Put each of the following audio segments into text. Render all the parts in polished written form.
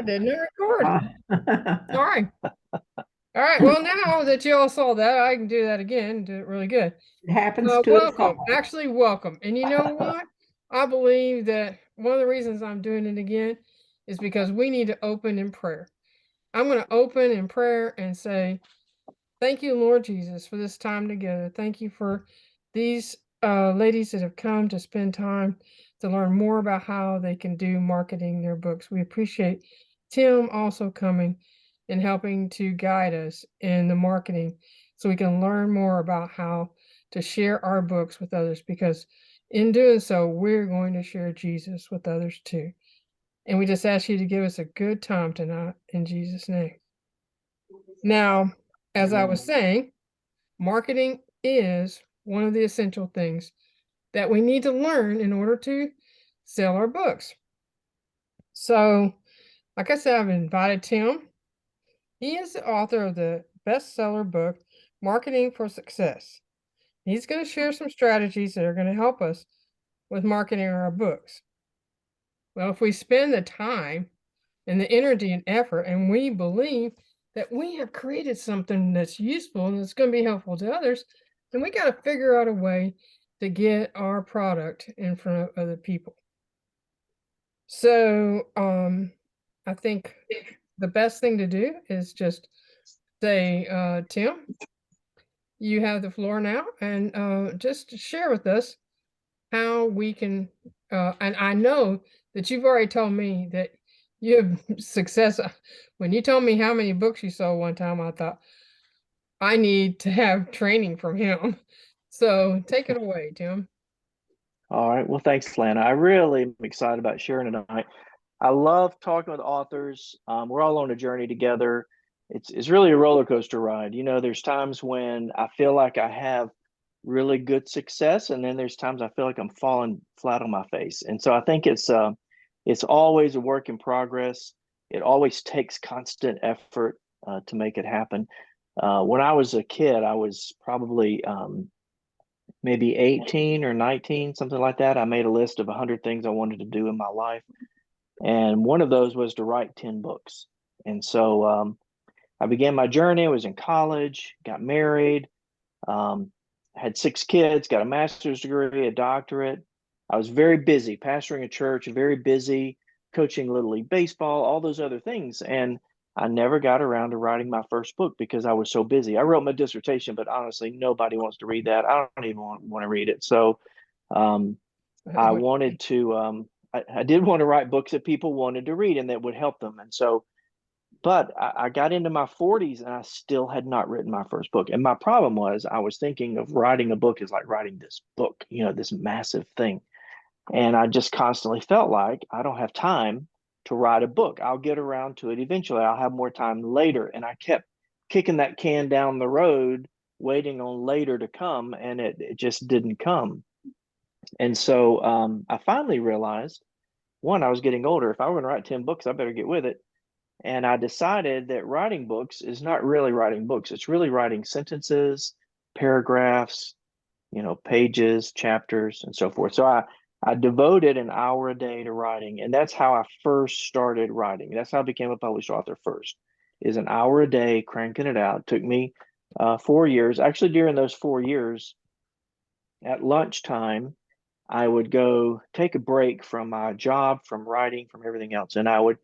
I didn't record. Uh, Sorry. All right. Well, now that you all saw that, I can do that again. Do it really good. it happens to us Welcome. all. Actually, welcome. And you know what? I believe that one of the reasons I'm doing it again is because we need to open in prayer. I'm going to open in prayer and say, thank you, Lord Jesus, for this time together. Thank you for these ladies that have come to spend time to learn more about how they can do marketing their books. We appreciate Tim also coming and helping to guide us in the marketing so we can learn more about how to share our books with others because in doing so, we're going to share Jesus with others too. And we just ask you to give us a good time tonight in Jesus' name. Now, as I was Amen. saying, marketing is one of the essential things that we need to learn in order to sell our books. So, like I said, I've invited Tim. He is the author of the bestseller book, Marketing for Success. He's going to share some strategies that are going to help us with marketing our books. Well, if we spend the time and the energy and effort, and we believe that we have created something that's useful and that's going to be helpful to others, then we got to figure out a way to get our product in front of other people. So, I think the best thing to do is just say, Tim, you have the floor now, and just share with us how we can. And I know that you've already told me that you have success. When you told me how many books you sold one time, I thought I need to have training from him. So take it away, Tim. All right. Well, thanks, Lana. I really am excited about sharing tonight. I love talking with authors. We're all on a journey together. It's really a roller coaster ride. You know, there's times when I feel like I have really good success, and then there's times I feel like I'm falling flat on my face. And so I think it's always a work in progress. It always takes constant effort to make it happen. When I was a kid, I was probably maybe 18 or 19, something like that. I made a list of 100 things I wanted to do in my life. And one of those was to write 10 books. And so I began my journey. I was in college, got married, um, had 6 kids, got a master's degree, a doctorate. I was very busy pastoring a church, very busy coaching Little League Baseball, all those other things. And I never got around to writing my first book because I was so busy. I wrote my dissertation, but honestly, nobody wants to read that. I don't even want to read it. So um, I What? wanted to, I did want to write books that people wanted to read and that would help them. And so, but I got into my 40s and I still had not written my first book. And my problem was I was thinking of writing a book as like writing this book, you know, this massive thing. And I just constantly felt like I don't have time to write a book. I'll get around to it eventually. I'll have more time later. And I kept kicking that can down the road, waiting on later to come, and it just didn't come. And so I finally realized one, I was getting older. If I were going to write 10 books, I better get with it. And I decided that writing books is not really writing books, it's really writing sentences, paragraphs, you know, pages, chapters, and so forth. So I devoted an hour a day to writing, and that's how I first started writing. That's how I became a published author first, is an hour a day cranking it out. It took me 4 years. Actually, during those 4 years, at lunchtime, I would go take a break from my job, from writing, from everything else, and I would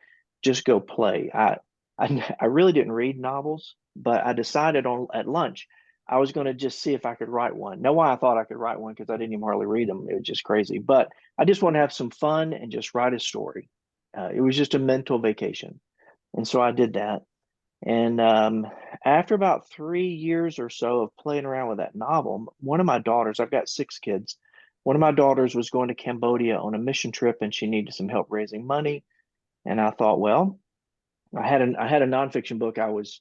just go play. I really didn't read novels, but I decided on at lunch I was going to just see if I could write one. Know why I thought I could write one? Because I didn't even hardly read them. It was just crazy. But I just want to have some fun and just write a story. It was just a mental vacation, and so I did that. And after about 3 years or so of playing around with that novel, one of my daughters, I've got 6 kids, one of my daughters was going to Cambodia on a mission trip and she needed some help raising money. And I thought, well, I had a nonfiction book I was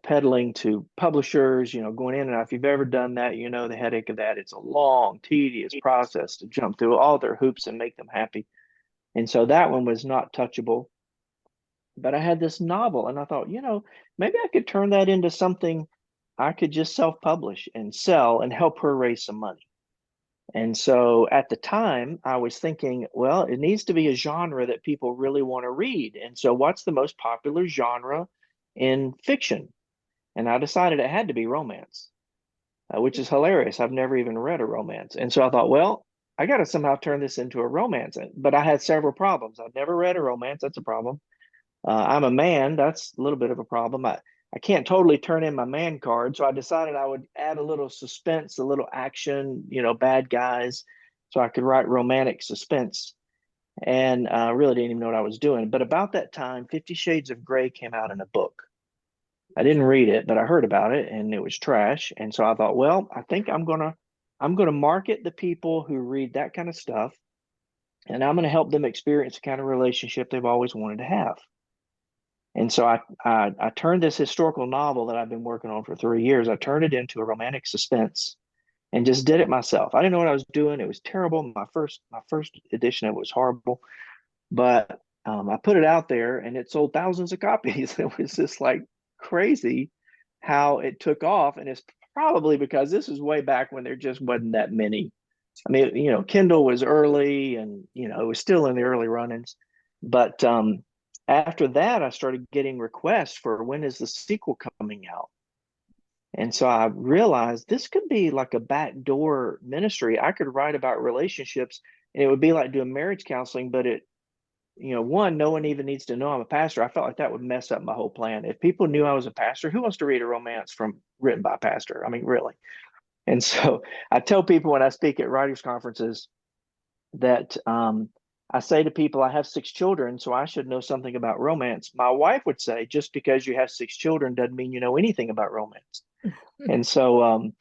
peddling to publishers, you know, going in and out. If you've ever done that, you know the headache of that. It's a long, tedious process to jump through all their hoops and make them happy. And so that one was not touchable. But I had this novel and I thought, you know, maybe I could turn that into something I could just self-publish and sell and help her raise some money. And so at the time, I was thinking, well, it needs to be a genre that people really want to read. And so, what's the most popular genre in fiction? And I decided it had to be romance, which is hilarious. I've never even read a romance. And so I thought, well, I got to somehow turn this into a romance. But I had several problems. I've never read a romance. That's a problem. I'm a man. That's a little bit of a problem. I can't totally turn in my man card. So I decided I would add a little suspense, a little action, bad guys, so I could write romantic suspense. And I really didn't even know what I was doing. But about that time, 50 Shades of Grey came out in a book. I didn't read it, but I heard about it and it was trash. And so I thought, well, I think I'm gonna market the people who read that kind of stuff, and I'm gonna help them experience the kind of relationship they've always wanted to have. And so I turned this historical novel that I've been working on for 3 years, I turned it into a romantic suspense and just did it myself. I didn't know what I was doing. It was terrible. My first edition of it was horrible, but I put it out there and it sold thousands of copies. It was just like crazy how it took off. And it's probably because this is way back when there just wasn't that many. I mean, Kindle was early and, it was still in the early runnings. But after that, I started getting requests for when is the sequel coming out. And so I realized this could be like a backdoor ministry. I could write about relationships and it would be like doing marriage counseling, but one, no one even needs to know I'm a pastor. I felt like that would mess up my whole plan. If people knew I was a pastor, who wants to read a romance written by a pastor? I mean, really. And so I tell people when I speak at writers conferences that I say to people, I have 6 children, so I should know something about romance. My wife would say, just because you have 6 children doesn't mean you know anything about romance. And so,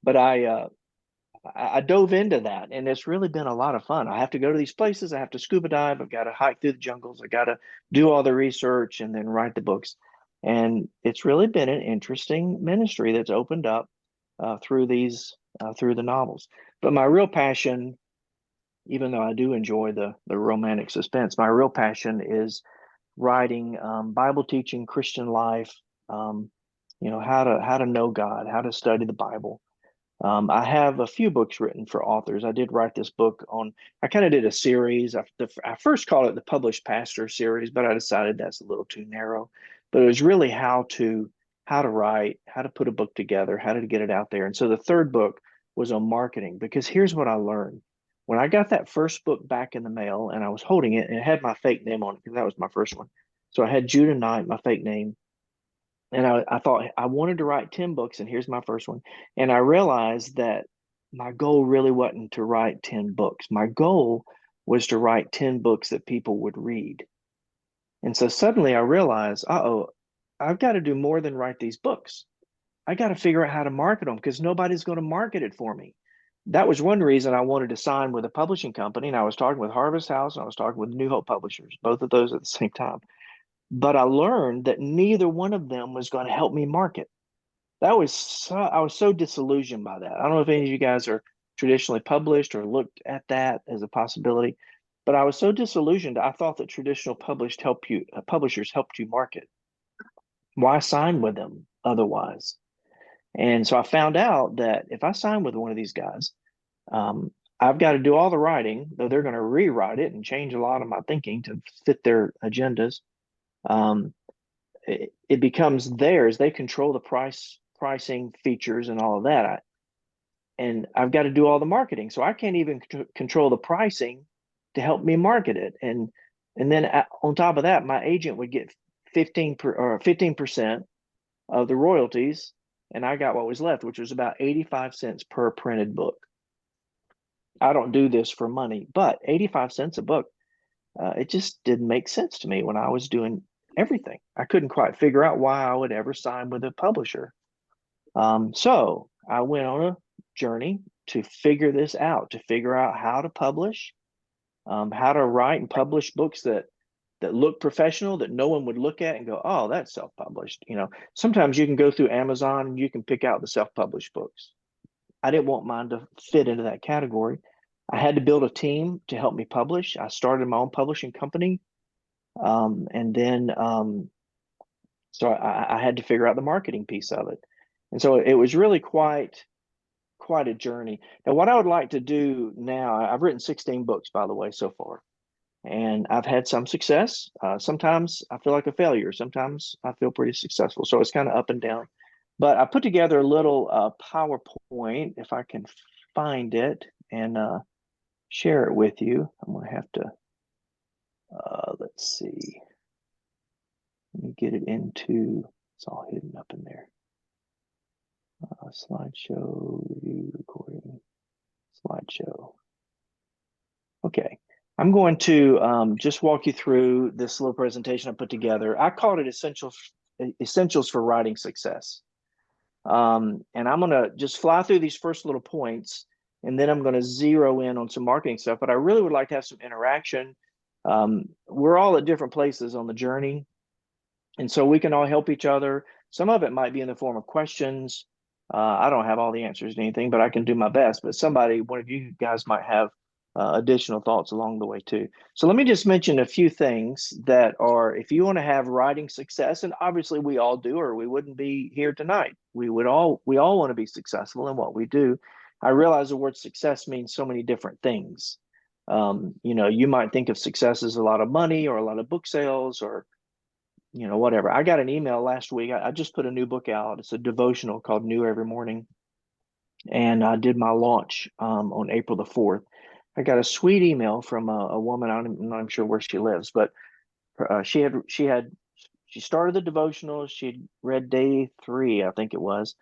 but I dove into that, and it's really been a lot of fun. I have to go to these places. I have to scuba dive. I've got to hike through the jungles. I got to do all the research and then write the books. And it's really been an interesting ministry that's opened up through the novels. But my real passion, even though I do enjoy the romantic suspense, my real passion is writing Bible teaching, Christian life. Um, how to know God, how to study the Bible. I have a few books written for authors. I did write this book I kind of did a series. I first called it the Published Pastor series, but I decided that's a little too narrow. But it was really how to write, how to put a book together, how to get it out there. And so the third book was on marketing, because here's what I learned. When I got that first book back in the mail and I was holding it and it had my fake name on it because that was my first one. So I had Judah Knight, my fake name, and I thought I wanted to write 10 books, and here's my first one. And I realized that my goal really wasn't to write 10 books. My goal was to write 10 books that people would read. And so suddenly I realized, uh-oh, I've got to do more than write these books. I got to figure out how to market them because nobody's going to market it for me. That was one reason I wanted to sign with a publishing company. And I was talking with Harvest House and I was talking with New Hope Publishers, both of those at the same time. But I learned that neither one of them was going to help me market. I was so disillusioned by that. I don't know if any of you guys are traditionally published or looked at that as a possibility, but I was so disillusioned. I thought that traditional publishers helped you market. Why sign with them otherwise? And so I found out that if I sign with one of these guys, I've got to do all the writing, though they're going to rewrite it and change a lot of my thinking to fit their agendas. Um, it becomes theirs. They control the pricing features and all of that. And I've got to do all the marketing. So I can't even control the pricing to help me market it. And then on top of that, my agent would get 15% of the royalties, and I got what was left, which was about 85 cents per printed book. I don't do this for money, but 85 cents a book, it just didn't make sense to me when I was doing everything. I couldn't quite figure out why I would ever sign with a publisher. So I went on a journey to figure this out, to figure out how to publish, how to write and publish books that look professional, that no one would look at and go, oh, that's self-published. Sometimes you can go through Amazon and you can pick out the self-published books. I didn't want mine to fit into that category. I had to build a team to help me publish. I started my own publishing company. And then so I had to figure out the marketing piece of it. And so it was really quite quite a journey. Now, what I would like to do now, I've written 16 books, by the way, so far, and I've had some success. Sometimes I feel like a failure. Sometimes I feel pretty successful. So it's kind of up and down. But I put together a little PowerPoint, if I can find it, and share it with you. I'm going to have to, let's see. Let me get it into, it's all hidden up in there. Slideshow, review, recording, slideshow. Okay, I'm going to just walk you through this little presentation I put together. I called it Essentials for Writing Success. And I'm going to just fly through these first little points, and then I'm going to zero in on some marketing stuff. But I really would like to have some interaction. We're all at different places on the journey, and so we can all help each other. Some of it might be in the form of questions. I don't have all the answers to anything, but I can do my best. But one of you guys might have additional thoughts along the way too. So let me just mention a few things that are, if you want to have writing success, and obviously we all do, or we wouldn't be here tonight. We all want to be successful in what we do. I realize the word success means so many different things. You might think of success as a lot of money or a lot of book sales or whatever. I got an email last week. I just put a new book out. It's a devotional called New Every Morning. And I did my launch on April the 4th. I got a sweet email from a woman. I'm not even sure where she lives, but she started the devotional. She'd read day 3, I think it was,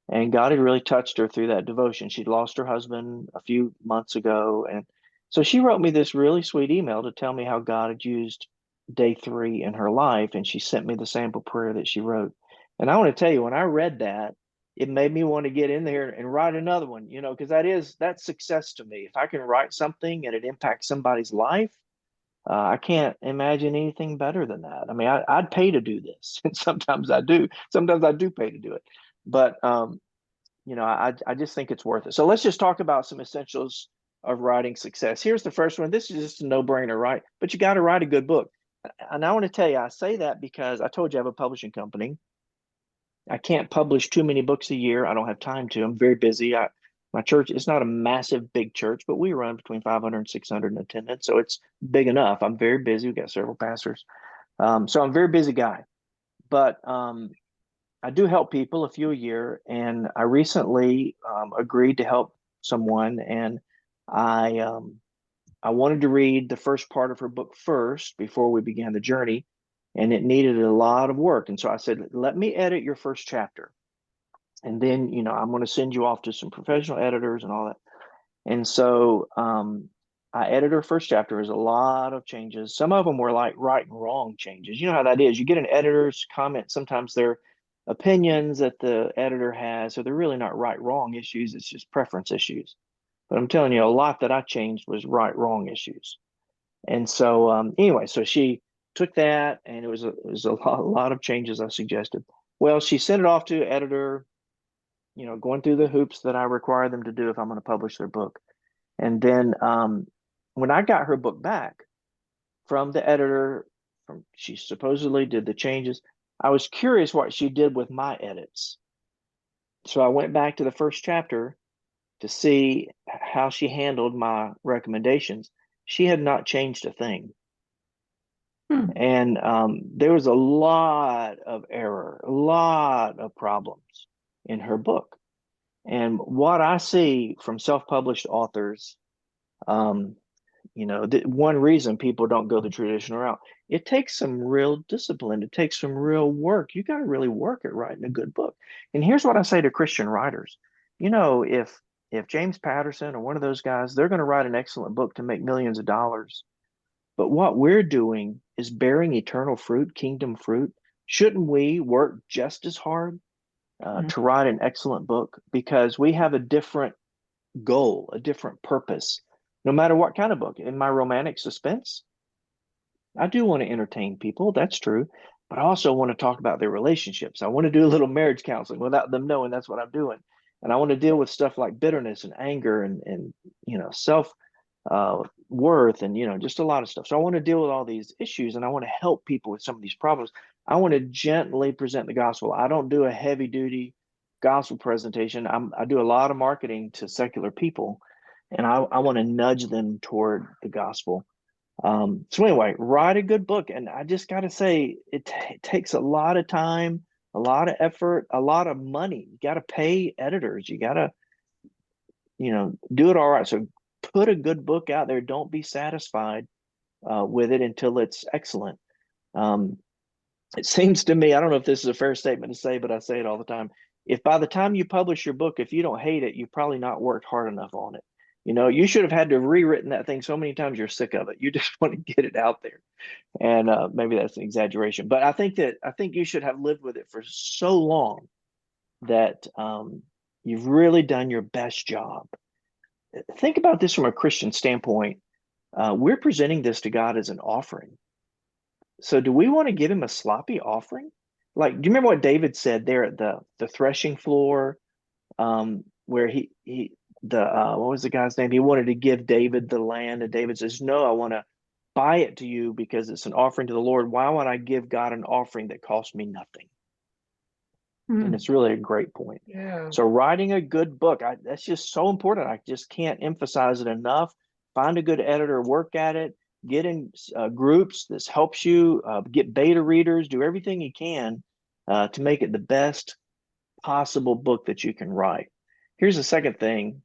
and God had really touched her through that devotion. She'd lost her husband a few months ago, and so she wrote me this really sweet email to tell me how God had used day 3 in her life, and she sent me the sample prayer that she wrote. And I want to tell you, when I read that, it made me want to get in there and write another one, because that's success to me. If I can write something and it impacts somebody's life, I can't imagine anything better than that. I mean, I'd pay to do this, and sometimes I do. Sometimes I do pay to do it, but I just think it's worth it. So let's just talk about some essentials of writing success. Here's the first one. This is just a no-brainer, right? But you got to write a good book. And I want to tell you, I say that because I told you I have a publishing company. I can't publish too many books a year. I don't have time to. I'm very busy. My church is not a massive, big church, but we run between 500 and 600 in attendance. So it's big enough. I'm very busy. We've got several pastors. So I'm a very busy guy. But I do help people, a few a year. And I recently agreed to help someone. And I wanted to read the first part of her book first before we began the journey, and it needed a lot of work. And so I said, let me edit your first chapter. And then, I'm going to send you off to some professional editors and all that. And so I edited her first chapter. There's a lot of changes. Some of them were like right and wrong changes. You know how that is. You get an editor's comment. Sometimes they're opinions that the editor has, so they're really not right, wrong issues. It's just preference issues. But I'm telling you, a lot that I changed was right, wrong issues. And so anyway, so she took that, and it was a lot of changes I suggested. Well, she sent it off to the editor, going through the hoops that I require them to do if I'm going to publish their book. And then when I got her book back from the editor, she supposedly did the changes, I was curious what she did with my edits. So I went back to the first chapter to see how she handled my recommendations. She had not changed a thing. And there was a lot of error, a lot of problems in her book. And what I see from self-published authors, one reason people don't go the traditional route, it takes some real discipline. It takes some real work. You got to really work at writing a good book. And here's what I say to Christian writers. If James Patterson or one of those guys, they're going to write an excellent book to make millions of dollars. But what we're doing is bearing eternal fruit, kingdom fruit. Shouldn't we work just as hard to write an excellent book? Because we have a different goal, a different purpose, no matter what kind of book. In my romantic suspense, I do want to entertain people. That's true. But I also want to talk about their relationships. I want to do a little marriage counseling without them knowing that's what I'm doing. And I want to deal with stuff like bitterness and anger and self worth and just a lot of stuff. So I want to deal with all these issues, and I want to help people with some of these problems. I want to gently present the gospel. I don't do a heavy duty gospel presentation, I do a lot of marketing to secular people, and I want to nudge them toward the gospel. So anyway, write a good book. And I just got to say, it takes a lot of time, a lot of effort, a lot of money. You got to pay editors. You got to, do it all right. So put a good book out there. Don't be satisfied with it until it's excellent. It seems to me, I don't know if this is a fair statement to say, but I say it all the time. If by the time you publish your book, if you don't hate it, you've probably not worked hard enough on it. You should have had to have rewritten that thing so many times you're sick of it. You just want to get it out there. And maybe that's an exaggeration, but I think you should have lived with it for so long that you've really done your best job. Think about this from a Christian standpoint. We're presenting this to God as an offering. So do we want to give him a sloppy offering? Like, do you remember what David said there at the threshing floor, where what was the guy's name? He wanted to give David the land, and David says, "No, I want to buy it to you because it's an offering to the Lord. Why would I give God an offering that costs me nothing?" And it's really a great point. Yeah. So writing a good book, that's just so important. I just can't emphasize it enough. Find a good editor, work at it, get in groups. This helps you get beta readers, do everything you can to make it the best possible book that you can write. Here's the second thing.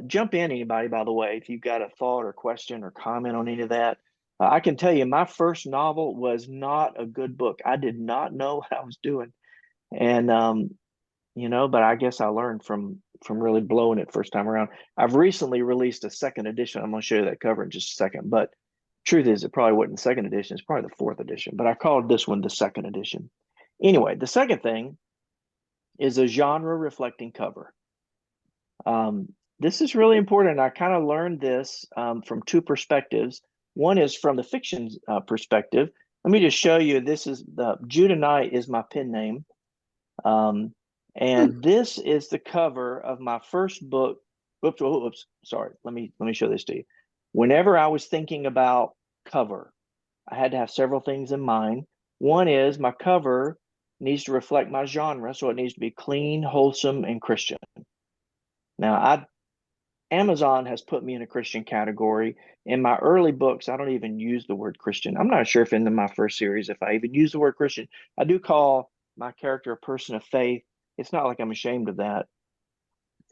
Jump in, anybody, by the way, if you've got a thought or question or comment on any of that. I can tell you my first novel was not a good book. I did not know what I was doing. And but I guess I learned from really blowing it first time around. I've recently released a second edition. I'm going to show you that cover in just a second. But truth is, it probably wasn't the second edition. It's probably the fourth edition. But I called this one the second edition. Anyway, the second thing is a genre reflecting cover. This is really important. I kind of learned this from two perspectives. One is from the fiction perspective. Let me just show you. This is Judah Knight is my pen name. And this is the cover of my first book. Oops, sorry. Let me show this to you. Whenever I was thinking about cover, I had to have several things in mind. One is my cover needs to reflect my genre, so it needs to be clean, wholesome, and Christian. Now, Amazon has put me in a Christian category. In my early books, I don't even use the word Christian. I'm not sure if in my first series, if I even use the word Christian. I do call my character a person of faith. It's not like I'm ashamed of that.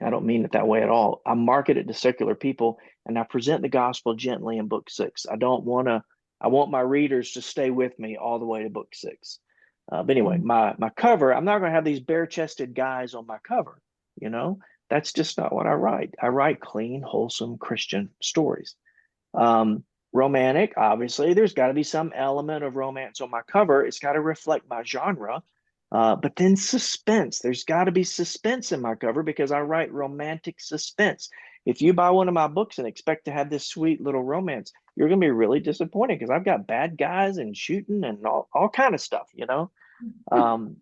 I don't mean it that way at all. I market it to secular people, and I present the gospel gently in book 6. I want my readers to stay with me all the way to book 6. But anyway, my cover, I'm not going to have these bare-chested guys on my cover. That's just not what I write. I write clean, wholesome Christian stories. Romantic, obviously, there's got to be some element of romance on my cover. It's got to reflect my genre. But then suspense, there's got to be suspense in my cover because I write romantic suspense. If you buy one of my books and expect to have this sweet little romance, you're going to be really disappointed because I've got bad guys and shooting and all kind of stuff,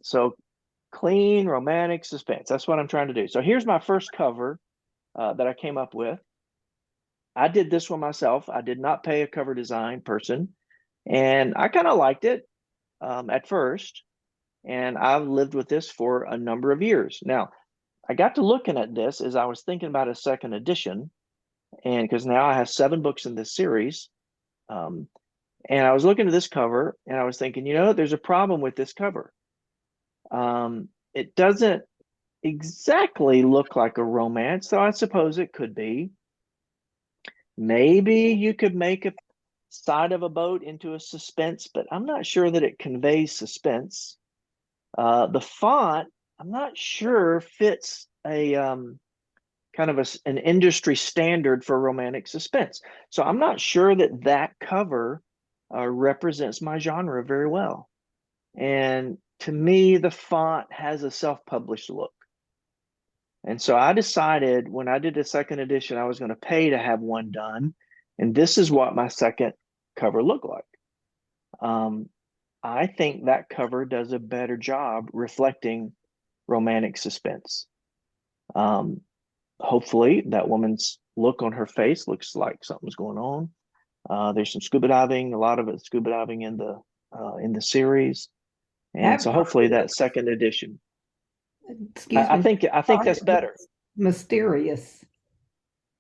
So clean, romantic suspense. That's what I'm trying to do. So here's my first cover that I came up with. I did this one myself. I did not pay a cover design person, and I kind of liked it at first. And I've lived with this for a number of years. Now, I got to looking at this as I was thinking about a second edition, and because now I have 7 books in this series. And I was looking at this cover and I was thinking, there's a problem with this cover. It doesn't exactly look like a romance, though I suppose it could be. Maybe you could make a side of a boat into a suspense, but I'm not sure that it conveys suspense. The font, I'm not sure fits a kind of an industry standard for romantic suspense. So I'm not sure that cover represents my genre very well. And to me, the font has a self-published look. And so I decided when I did the second edition, I was going to pay to have one done. And this is what my second cover looked like. I think that cover does a better job reflecting romantic suspense. Hopefully that woman's look on her face looks like something's going on. There's some scuba diving, a lot of it scuba diving in the series. And so hopefully that second edition. excuse I me, think that's better. mysterious.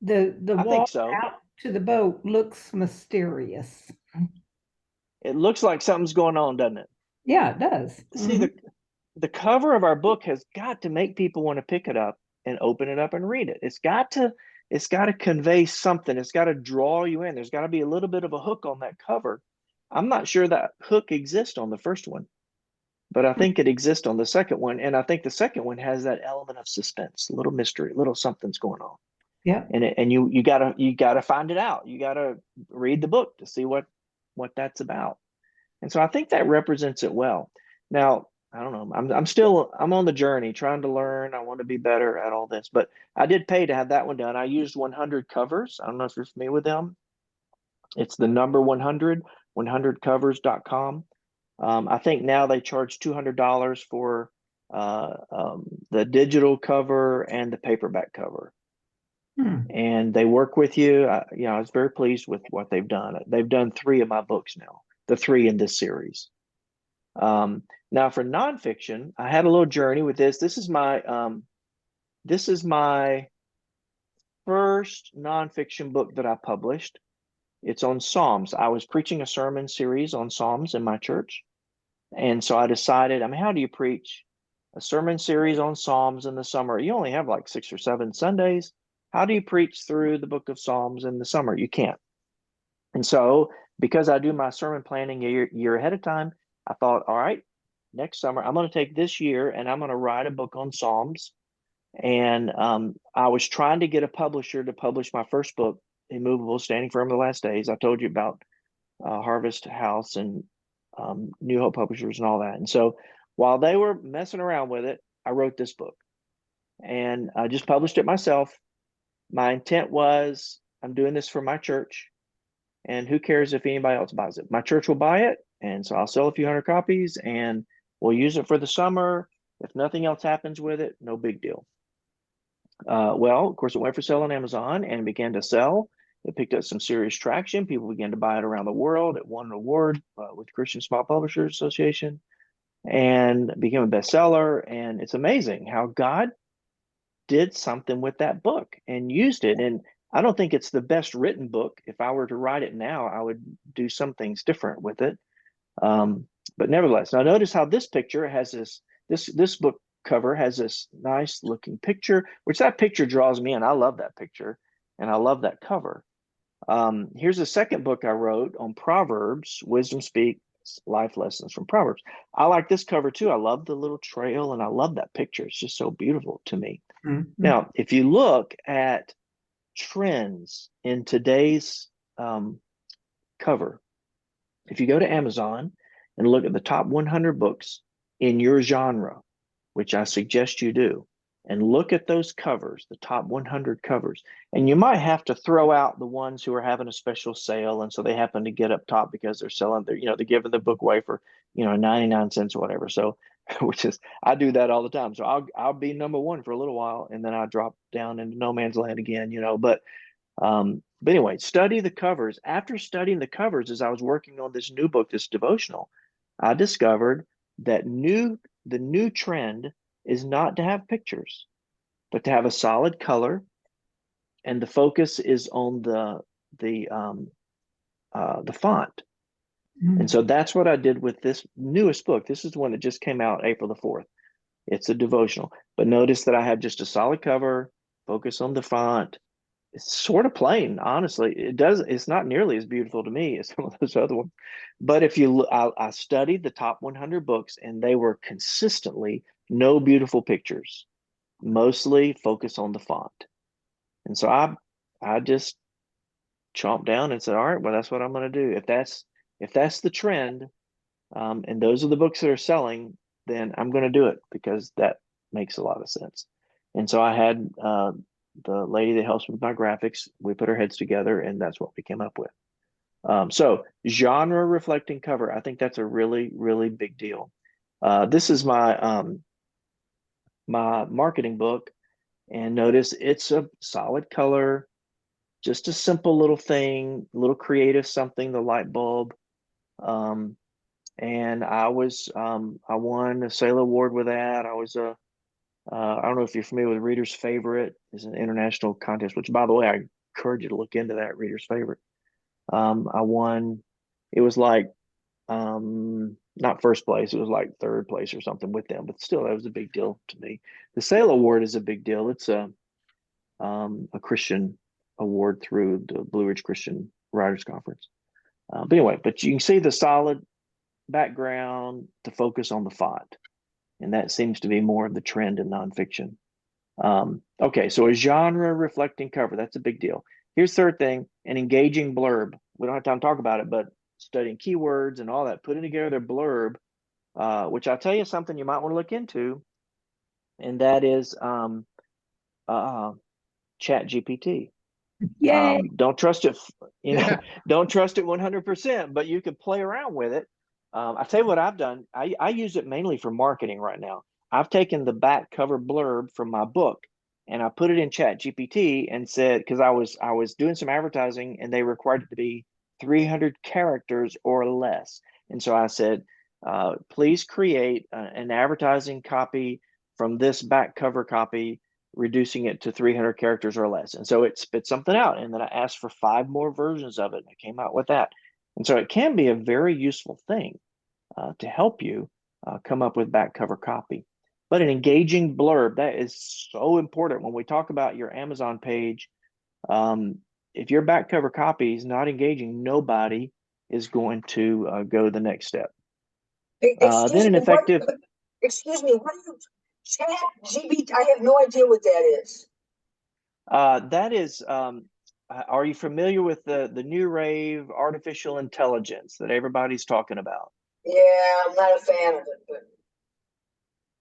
The I think walk so. out to the boat looks mysterious. It looks like something's going on, doesn't it? Yeah, it does. See, the cover of our book has got to make people want to pick it up and open it up and read it. It's got to convey something. It's got to draw you in. There's got to be a little bit of a hook on that cover. I'm not sure that hook exists on the first one, but I think it exists on the second one. And I think the second one has that element of suspense, a little mystery, a little something's going on. Yeah. And you gotta find it out. You gotta read the book to see what that's about. And so I think that represents it well. Now, I don't know. I'm on the journey trying to learn. I want to be better at all this, but I did pay to have that one done. I used 100 covers. I don't know if you're familiar with them. It's the number 100, 100covers.com. I think now they charge $200 for the digital cover and the paperback cover. And they work with you. I was very pleased with what they've done. They've done 3 of my books now, the 3 in this series. Now for nonfiction, I had a little journey with this. This is my first nonfiction book that I published. It's on Psalms. I was preaching a sermon series on Psalms in my church. And so I decided, how do you preach a sermon series on Psalms in the summer? You only have like 6 or 7 Sundays. How do you preach through the book of Psalms in the summer? You can't. And so because I do my sermon planning a year ahead of time, I thought, all right, next summer, I'm going to take this year and I'm going to write a book on Psalms. And I was trying to get a publisher to publish my first book, Immovable, Standing Firm in the Last Days. I told you about Harvest House and New Hope Publishers and all that. And so while they were messing around with it, I wrote this book and I just published it myself. My intent was, I'm doing this for my church, and who cares if anybody else buys it? My church will buy it, and so I'll sell a few hundred copies, and we'll use it for the summer. If nothing else happens with it, no big deal. Well, of course, it went for sale on Amazon and began to sell. It picked up some serious traction. People began to buy it around the world. It won an award with Christian Small Publishers Association and became a bestseller. And it's amazing how God did something with that book and used it. And I don't think it's the best written book. If I were to write it now, I would do some things different with it. But nevertheless, now notice how this picture has this book cover has this nice looking picture, which that picture draws me in. I love that picture and I love that cover. Here's a second book I wrote on Proverbs, Wisdom Speaks, Life Lessons from Proverbs. I like this cover too. I love the little trail and I love that picture. It's just so beautiful to me. Now, if you look at trends in today's cover, if you go to Amazon and look at the top 100 books in your genre, which I suggest you do, and look at those covers, the top 100 covers, and you might have to throw out the ones who are having a special sale, and so they happen to get up top because they're selling, they're giving the book away for 99 cents or whatever. So, which is, I do that all the time. So I'll be number 1 for a little while, and then I drop down into no man's land again, But anyway, study the covers. After studying the covers, as I was working on this new book, this devotional, I discovered that the new trend is not to have pictures, but to have a solid color, and the focus is on the font. And so that's what I did with this newest book. This is the one that just came out April the 4th. It's a devotional, but notice that I have just a solid cover, focus on the font. It's sort of plain, honestly. It's not nearly as beautiful to me as some of those other ones. But if you look, I studied the top 100 books, and they were consistently no beautiful pictures, mostly focus on the font. And so I just chomped down and said, all right, well, that's what I'm going to do. If that's the trend, and those are the books that are selling, then I'm going to do it because that makes a lot of sense. And so I had the lady that helps with my graphics, we put our heads together, and that's what we came up with. So genre reflecting cover, I think that's a really, really big deal. This is my my marketing book, and notice it's a solid color, just a simple little thing, a little creative something, the light bulb. And I won a Sailor Award with that. I was I don't know if you're familiar with Reader's Favorite. It's an international contest, which, by the way, I encourage you to look into that, Reader's Favorite. I won. It was like not first place. It was like third place or something with them, but still, that was a big deal to me. The Sale Award is a big deal. It's a Christian award through the Blue Ridge Christian Writers Conference. But anyway, but you can see the solid background to focus on the font, and that seems to be more of the trend in nonfiction. Okay, so a genre reflecting cover, that's a big deal. Here's third thing, an engaging blurb. We don't have time to talk about it, but studying keywords and all that, putting together a blurb, which I'll tell you something you might want to look into, and that is Chat GPT. Yay. Don't trust it, Yeah. don't trust it 100%, but you can play around with it. I tell you what I've done. I use it mainly for marketing right now. I've taken the back cover blurb from my book and I put it in Chat GPT and said, because I was doing some advertising and they required it to be 300 characters or less. And so I said, please create an advertising copy from this back cover copy, reducing it to 300 characters or less. And so it spit something out. And then I asked for 5 more versions of it. And I came out with that. And so it can be a very useful thing to help you come up with back cover copy. But an engaging blurb, that is so important. When we talk about your Amazon page, if your back cover copy is not engaging, nobody is going to go the next step. Then an effective. Excuse me, what do you, Chat GPT? I have no idea what that is. That is, are you familiar with the new rave artificial intelligence that everybody's talking about? Yeah, I'm not a fan of it, but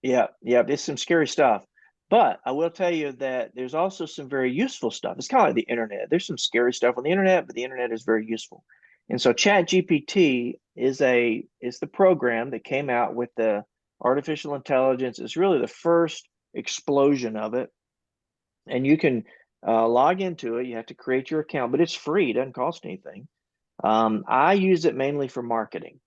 Yeah, it's some scary stuff. But I will tell you that there's also some very useful stuff. It's kind of like the internet. There's some scary stuff on the internet, but the internet is very useful. And so Chat GPT is the program that came out with the artificial intelligence. It's really the first explosion of it. And you can log into it. You have to create your account, but it's free. It doesn't cost anything. I use it mainly for marketing.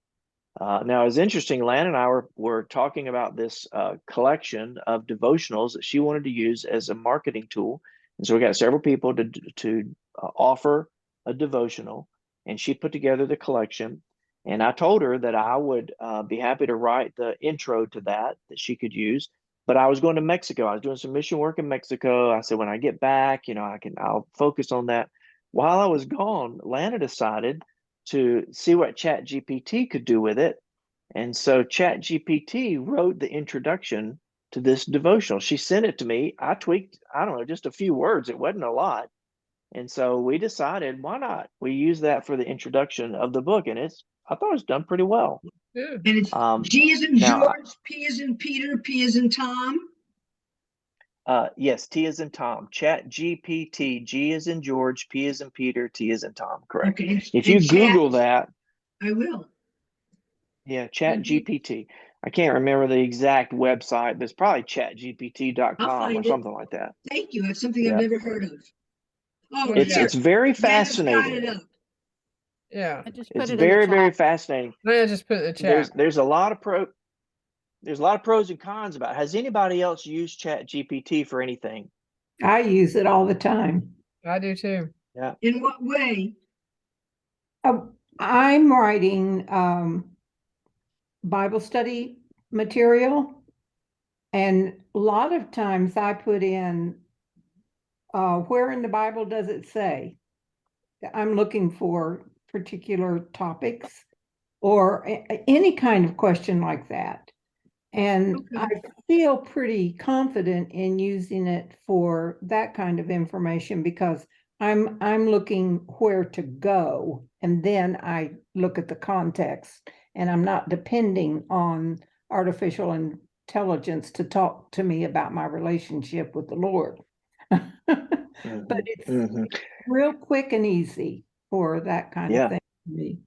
Now, it's interesting. Lan and I were talking about this collection of devotionals that she wanted to use as a marketing tool, and so we got several people to offer a devotional, and she put together the collection. And I told her that I would be happy to write the intro to that she could use. But I was going to Mexico. I was doing some mission work in Mexico. I said when I get back, I'll focus on that. While I was gone, Lana decided to see what Chat GPT could do with it. And so Chat GPT wrote the introduction to this devotional. She sent it to me. I tweaked, I don't know, just a few words. It wasn't a lot. And so we decided, why not? We use that for the introduction of the book. And I thought it was done pretty well. Yeah. and it's G as in now, George, P as in Peter, P as in Tom. Yes, T as in Tom. Chat GPT, G as in George, P as in Peter, T as in Tom. Correct. Okay. If you And Google that, I will. yeah, Chat GPT. I can't remember the exact website, but it's probably I'll chatgpt.com or find it. something like that. Thank you. That's something Yeah. I've never heard of. Oh, Well, It's yeah. it's very Dennis got fascinating. it up. Yeah. I just put It's it in the very, very chat. fascinating. I just put it in the chat. There's a lot of pros and cons about it. Has anybody else used Chat GPT for anything? I use it all the time. I do too. Yeah. In what way? I'm writing Bible study material, and a lot of times I put in where in the Bible does it say? I'm looking for particular topics or any kind of question like that. And Okay. I feel pretty confident in using it for that kind of information because I'm looking where to go, and then I look at the context, and I'm not depending on artificial intelligence to talk to me about my relationship with the Lord. But it's real quick and easy for that kind of thing for me.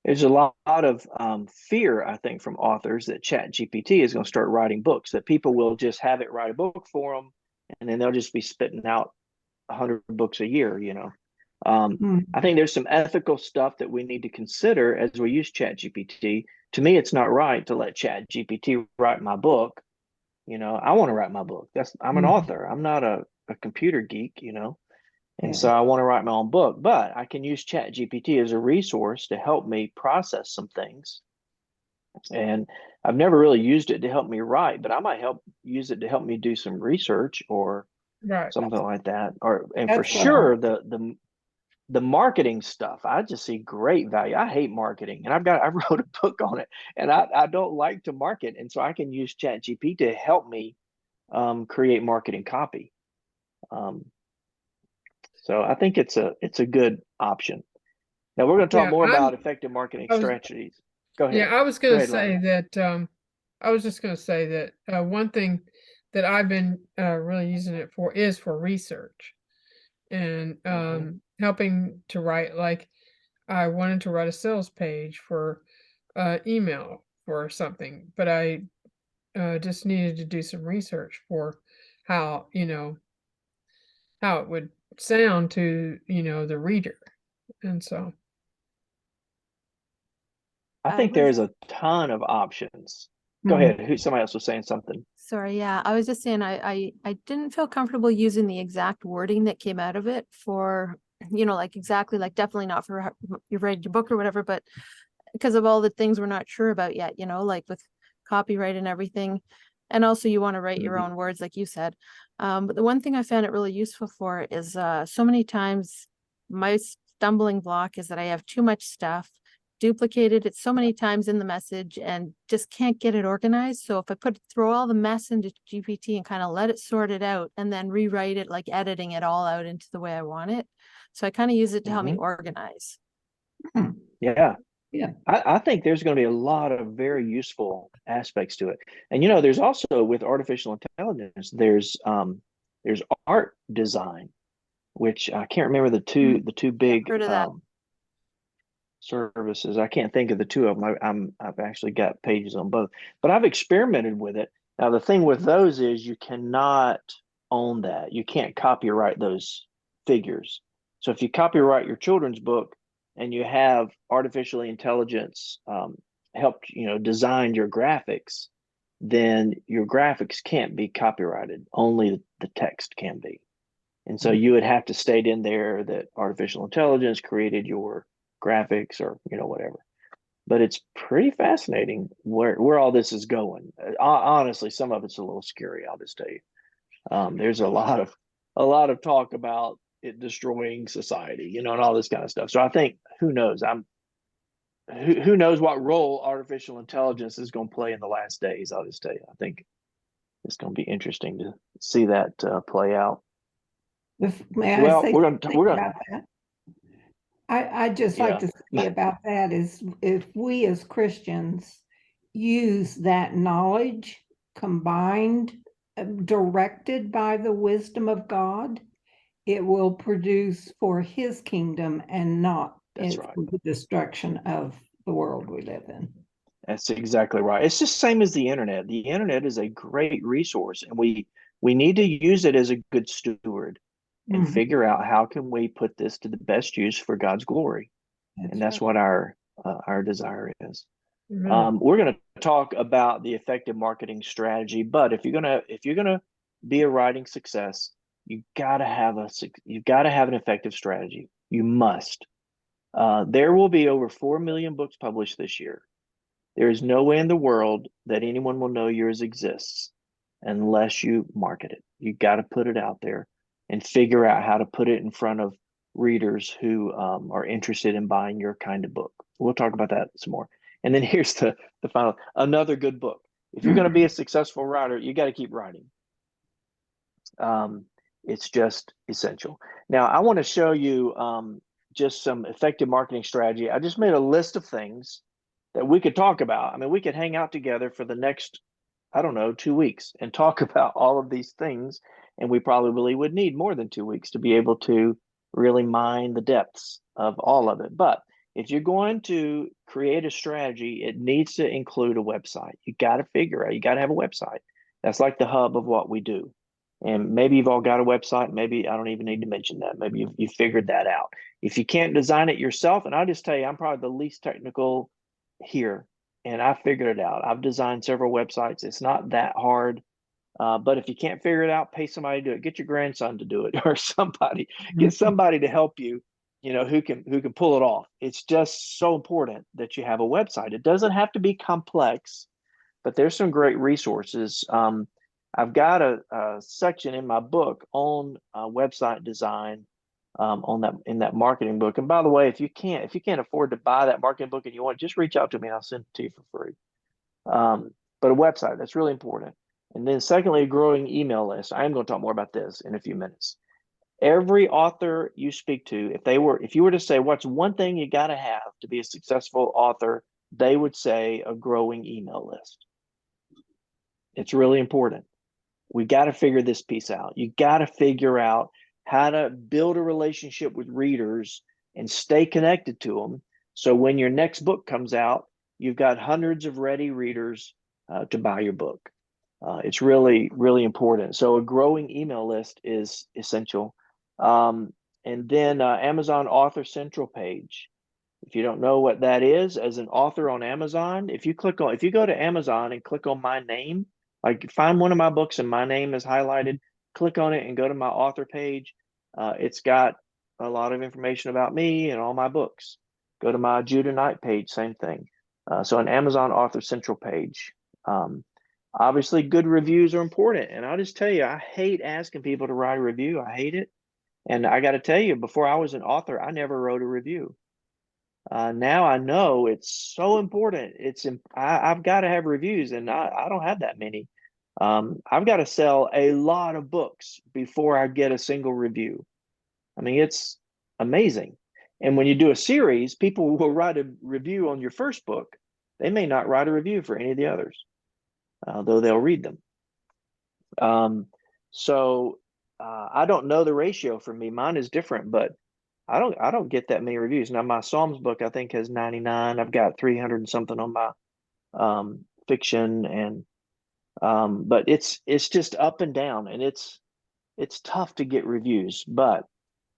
There's a lot of fear, I think, from authors that Chat GPT is going to start writing books, that people will just have it write a book for them, and then they'll just be spitting out 100 books a year, I think there's some ethical stuff that we need to consider as we use Chat GPT. To me, it's not right to let Chat GPT write my book. I want to write my book. I'm an Mhm. author. I'm not a computer geek, and Yeah. so I want to write my own book, but I can use Chat GPT as a resource to help me process some things. And I've never really used it to help me write, but I might use it to help me do some research or Right. something like that. And for That's what I, sure, the marketing stuff, I just see great value. I hate marketing, and I wrote a book on it, and I don't like to market, and so I can use Chat GPT to help me create marketing copy. Um, so I think it's a good option. Now we're going to talk Yeah, more about effective marketing I was strategies. Go yeah, ahead. I was Go gonna ahead, Riley. say that I was just gonna say that one thing that I've been really using it for is for research and Hmm. helping to write. Like I wanted to write a sales page for email for something, but I just needed to do some research for how how it would sound to the reader, and so I I think was there's a ton of options. Go Mhm. ahead. Somebody else was saying something. sorry, yeah, I was just saying I didn't feel comfortable using the exact wording that came out of it for, like exactly like definitely not for you read your book or whatever, but because of all the things we're not sure about yet, like with copyright and everything. And also you want to write your Mhm. own words, like you said. But the one thing I found it really useful for is so many times my stumbling block is that I have too much stuff duplicated it so many times in the message and just can't get it organized. So if I throw all the mess into GPT and kind of let it sort it out and then rewrite it, like editing it all out into the way I want it. So I kind of use it to help me Mhm. organize. Yeah. Yeah. I think there's going to be a lot of very useful aspects to it. And there's also with artificial intelligence, there's art design, which I can't remember the two I've big heard of that. services. I can't think of the two of them. I've actually got pages on both, but I've experimented with it. Now the thing with those is you cannot own that. You can't copyright those figures. So if you copyright your children's book and you have artificial intelligence helped design your graphics, then your graphics can't be copyrighted. Only the text can be. And so you would have to state in there that artificial intelligence created your graphics or whatever. But it's pretty fascinating where all this is going. Honestly, some of it's a little scary. I'll just tell you. There's a lot of talk about it destroying society, and all this kind of stuff. So I think who knows? Who knows what role artificial intelligence is going to play in the last days? I'll just tell you. I think it's going to be interesting to see that play out. May I Well, say we're something gonna about that? I'd just like yeah. to say about that is if we as Christians use that knowledge combined, directed by the wisdom of God, it will produce for his kingdom and not That's right. for the destruction of the world we live in. That's exactly right. It's just same as the internet. The internet is a great resource, and we need to use it as a good steward and Mhm. figure out how can we put this to the best use for God's glory. And that's right. what our desire is. amen. We're going to talk about the effective marketing strategy, but if you're gonna be a writing success, you've got to have an effective strategy. You must. There will be over 4 million books published this year. There is no way in the world that anyone will know yours exists unless you market it. You got to put it out there and figure out how to put it in front of readers who are interested in buying your kind of book. We'll talk about that some more. And then here's the final, another good book. If you're going to be a successful writer, you got to keep writing. It's just essential. Now, I want to show you just some effective marketing strategy. I just made a list of things that we could talk about. I mean, we could hang out together for the next, I don't know, 2 weeks and talk about all of these things. And we probably would need more than 2 weeks to be able to really mine the depths of all of it. But if you're going to create a strategy, it needs to include a website. You got to figure out, you got to have a website. That's like the hub of what we do. And maybe you've all got a website. Maybe I don't even need to mention that. Maybe you figured that out. If you can't design it yourself, and I'll just tell you, I'm probably the least technical here, and I figured it out. I've designed several websites. It's not that hard. But if you can't figure it out, pay somebody to do it. Get your grandson to do it, or somebody. Get somebody to help you. Who can pull it off. It's just so important that you have a website. It doesn't have to be complex, but there's some great resources. I've got a section in my book on website design, in that marketing book. And by the way, if you can't afford to buy that marketing book and you want, just reach out to me and I'll send it to you for free. But a website, that's really important. And then secondly, a growing email list. I am going to talk more about this in a few minutes. Every author you speak to, if you were to say, what's one thing you got to have to be a successful author, they would say a growing email list. It's really important. We got to figure this piece out. You got to figure out how to build a relationship with readers and stay connected to them. So when your next book comes out, you've got hundreds of ready readers to buy your book. It's really, really important. So a growing email list is essential. And then Amazon Author Central page. If you don't know what that is, as an author on Amazon, if you go to Amazon and click on my name, like find one of my books and my name is highlighted, click on it and go to my author page. It's got a lot of information about me and all my books. Go to my Judah Knight page, same thing. So an Amazon Author Central page. Obviously, good reviews are important. And I'll just tell you, I hate asking people to write a review. I hate it. And I got to tell you, before I was an author, I never wrote a review. Now I know it's so important. I've got to have reviews, and I don't have that many. I've got to sell a lot of books before I get a single review. I mean, it's amazing. And when you do a series, people will write a review on your first book. They may not write a review for any of the others, though they'll read them. So I don't know the ratio for me. Mine is different, but I don't get that many reviews. Now my Psalms book I think has 99. I've got 300 and something on my fiction, and but it's just up and down, and it's tough to get reviews, but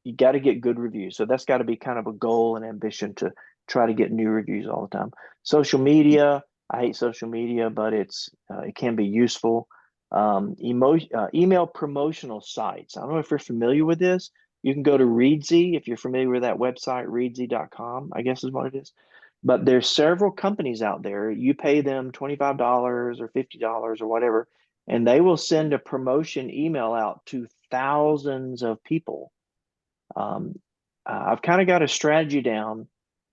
you got to get good reviews. So that's got to be kind of a goal and ambition to try to get new reviews all the time. Social media, I hate social media, but it can be useful. Email promotional sites. I don't know if you're familiar with this. You can go to Readsy if you're familiar with that website, readsy.com, I guess is what it is. But there's several companies out there. You pay them $25 or $50 or whatever, and they will send a promotion email out to thousands of people. I've kind of got a strategy down.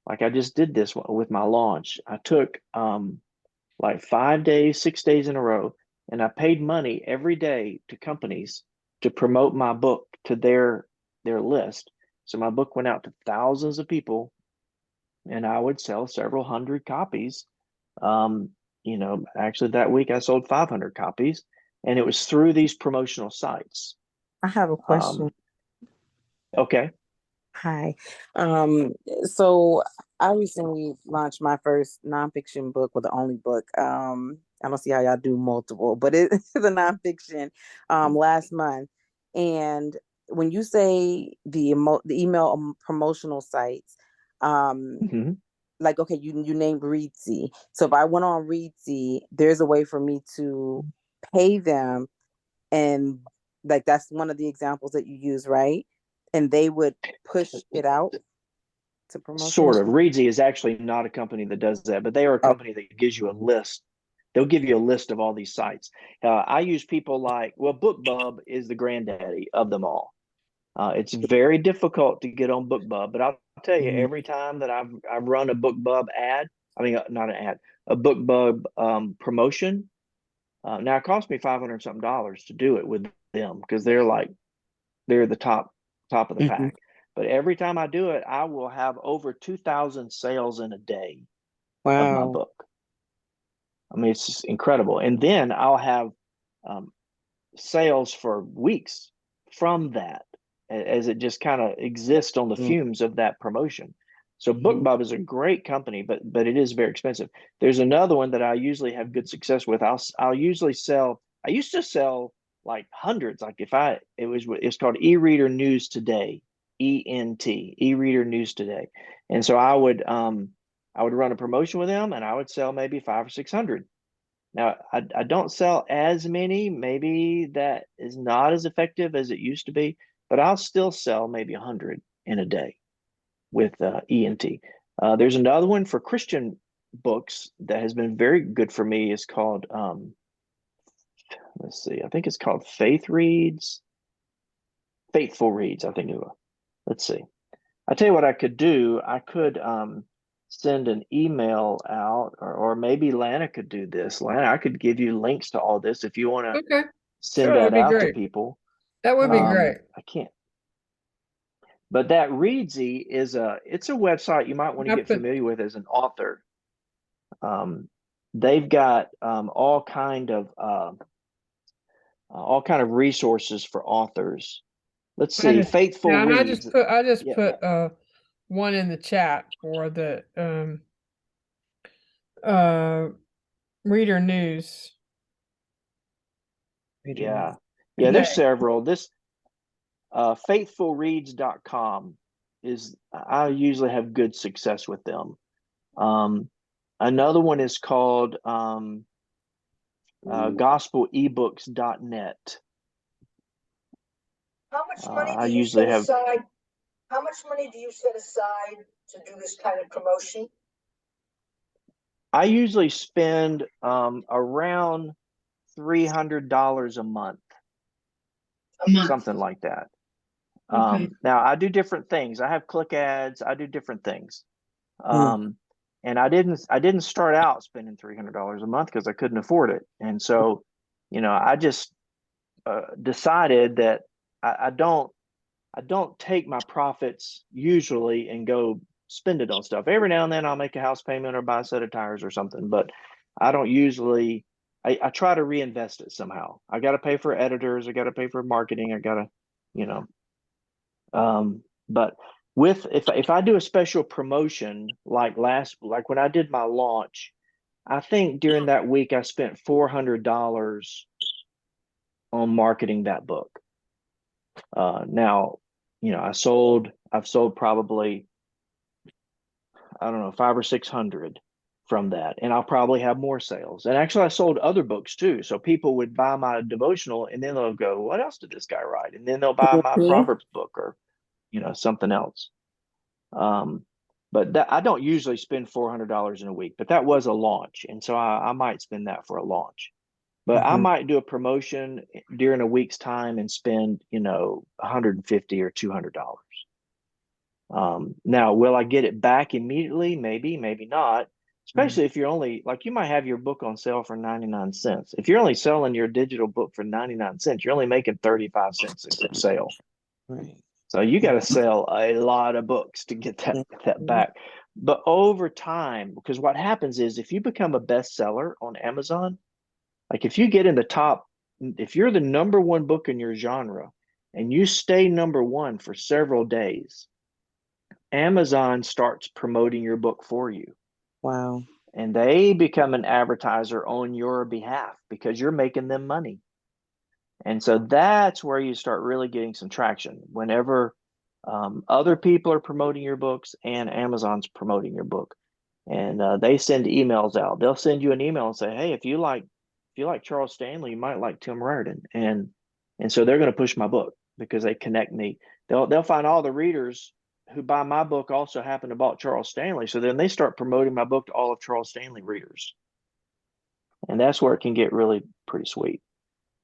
Like I just did this with my launch. I took like 5 days, 6 days in a row, and I paid money every day to companies to promote my book to their list. So my book went out to thousands of people, and I would sell several hundred copies. Actually that week I sold 500 copies, and it was through these promotional sites. I have a question. Okay. Hi. So I recently launched my first nonfiction book, well, the only book. I don't see how y'all do multiple, but it's a nonfiction last month. And when you say the email promotional sites, like, okay, you named Readsy. So if I went on Readsy, there's a way for me to pay them, and like that's one of the examples that you use, right? And they would push it out to promotion. Sort of. Readsy is actually not a company that does that, but they are a company that gives you a list. They'll give you a list of all these sites. I use people like, BookBub is the granddaddy of them all. It's very difficult to get on BookBub, but I'll tell you, every time that I've run a BookBub ad, not an ad, a BookBub promotion. Now it cost me $500 something to do it with them because they're the top of the pack. But every time I do it, I will have over 2,000 sales in a day of my book. I mean, it's just incredible. And then I'll have sales for weeks from that, as it just kind of exists on the fumes of that promotion. So BookBub is a great company, but it is very expensive. There's another one that I usually have good success with. I'll usually sell. I used to sell like hundreds. Like it's called eReader News Today, eReader News Today. And so I would run a promotion with them, and I would sell maybe 500 or 600. Now, I don't sell as many. Maybe that is not as effective as it used to be, but I'll still sell maybe 100 in a day with ENT. There's another one for Christian books that has been very good for me. It's called, let's see, I think it's called Faithful Reads, I think it was. Let's see. I tell you what I could do. I could send an email out, or maybe Lana could do this. Lana, I could give you links to all this if you want to Okay, send sure, that that'd be out to great. people. That would be great. I can't. But that Readsy it's a website you might want to I get put, familiar with as an author. They've got all kind of resources for authors. Let's I see, just, Faithful yeah, and Reads. I just Yeah, put one in the chat for the uh reader news yeah, yeah. There's today. several. This faithfulreads.com is I usually have good success with them. Another one is called gospelebooks.net. How much money I do you usually set have, aside? How much money do you set aside to do this kind of promotion? I usually spend around $300 a month, A month. something like that. Okay. Now I do different things. I have click ads. I do different things. Mm. And I didn't start out spending $300 a month because I couldn't afford it. And so, I just decided that I don't take my profits usually and go spend it on stuff. Every now and then I'll make a house payment or buy a set of tires or something, but I don't usually. I try to reinvest it somehow. I got to pay for editors. I got to pay for marketing. I got to, you know. But with if I do a special promotion like when I did my launch, I think during that week I spent $400 on marketing that book. Now, I've sold probably, I don't know, 5 or 600 from that, and I'll probably have more sales. And actually, I sold other books too. So people would buy my devotional, and then they'll go, "What else did this guy write?" And then they'll buy my Mhm. Proverbs book or something else. Um, but I don't usually spend $400 in a week, but that was a launch, and so I might spend that for a launch. But I Mhm. might do a promotion during a week's time and spend, $150 or $200. Now, will I get it back immediately? Maybe, maybe not. Especially if you're only like you might have your book on sale for 99 cents. If you're only selling your digital book for 99 cents, you're only making 35 cents a sale. Right. So you got to sell a lot of books to get that Mhm. back. But over time, because what happens is if you become a bestseller on Amazon, like if you get in the top, if you're the number one book in your genre and you stay number one for several days, Amazon starts promoting your book for you. Wow. And they become an advertiser on your behalf because you're making them money. And so that's where you start really getting some traction whenever other people are promoting your books and Amazon's promoting your book. And they send emails out. They'll send you an email and say, "Hey, if you like Charles Stanley, you might like Tim Raridan." And so they're going to push my book because they connect me. They'll find all the readers who buy my book also happen to bought Charles Stanley. So then they start promoting my book to all of Charles Stanley readers. And that's where it can get really pretty sweet.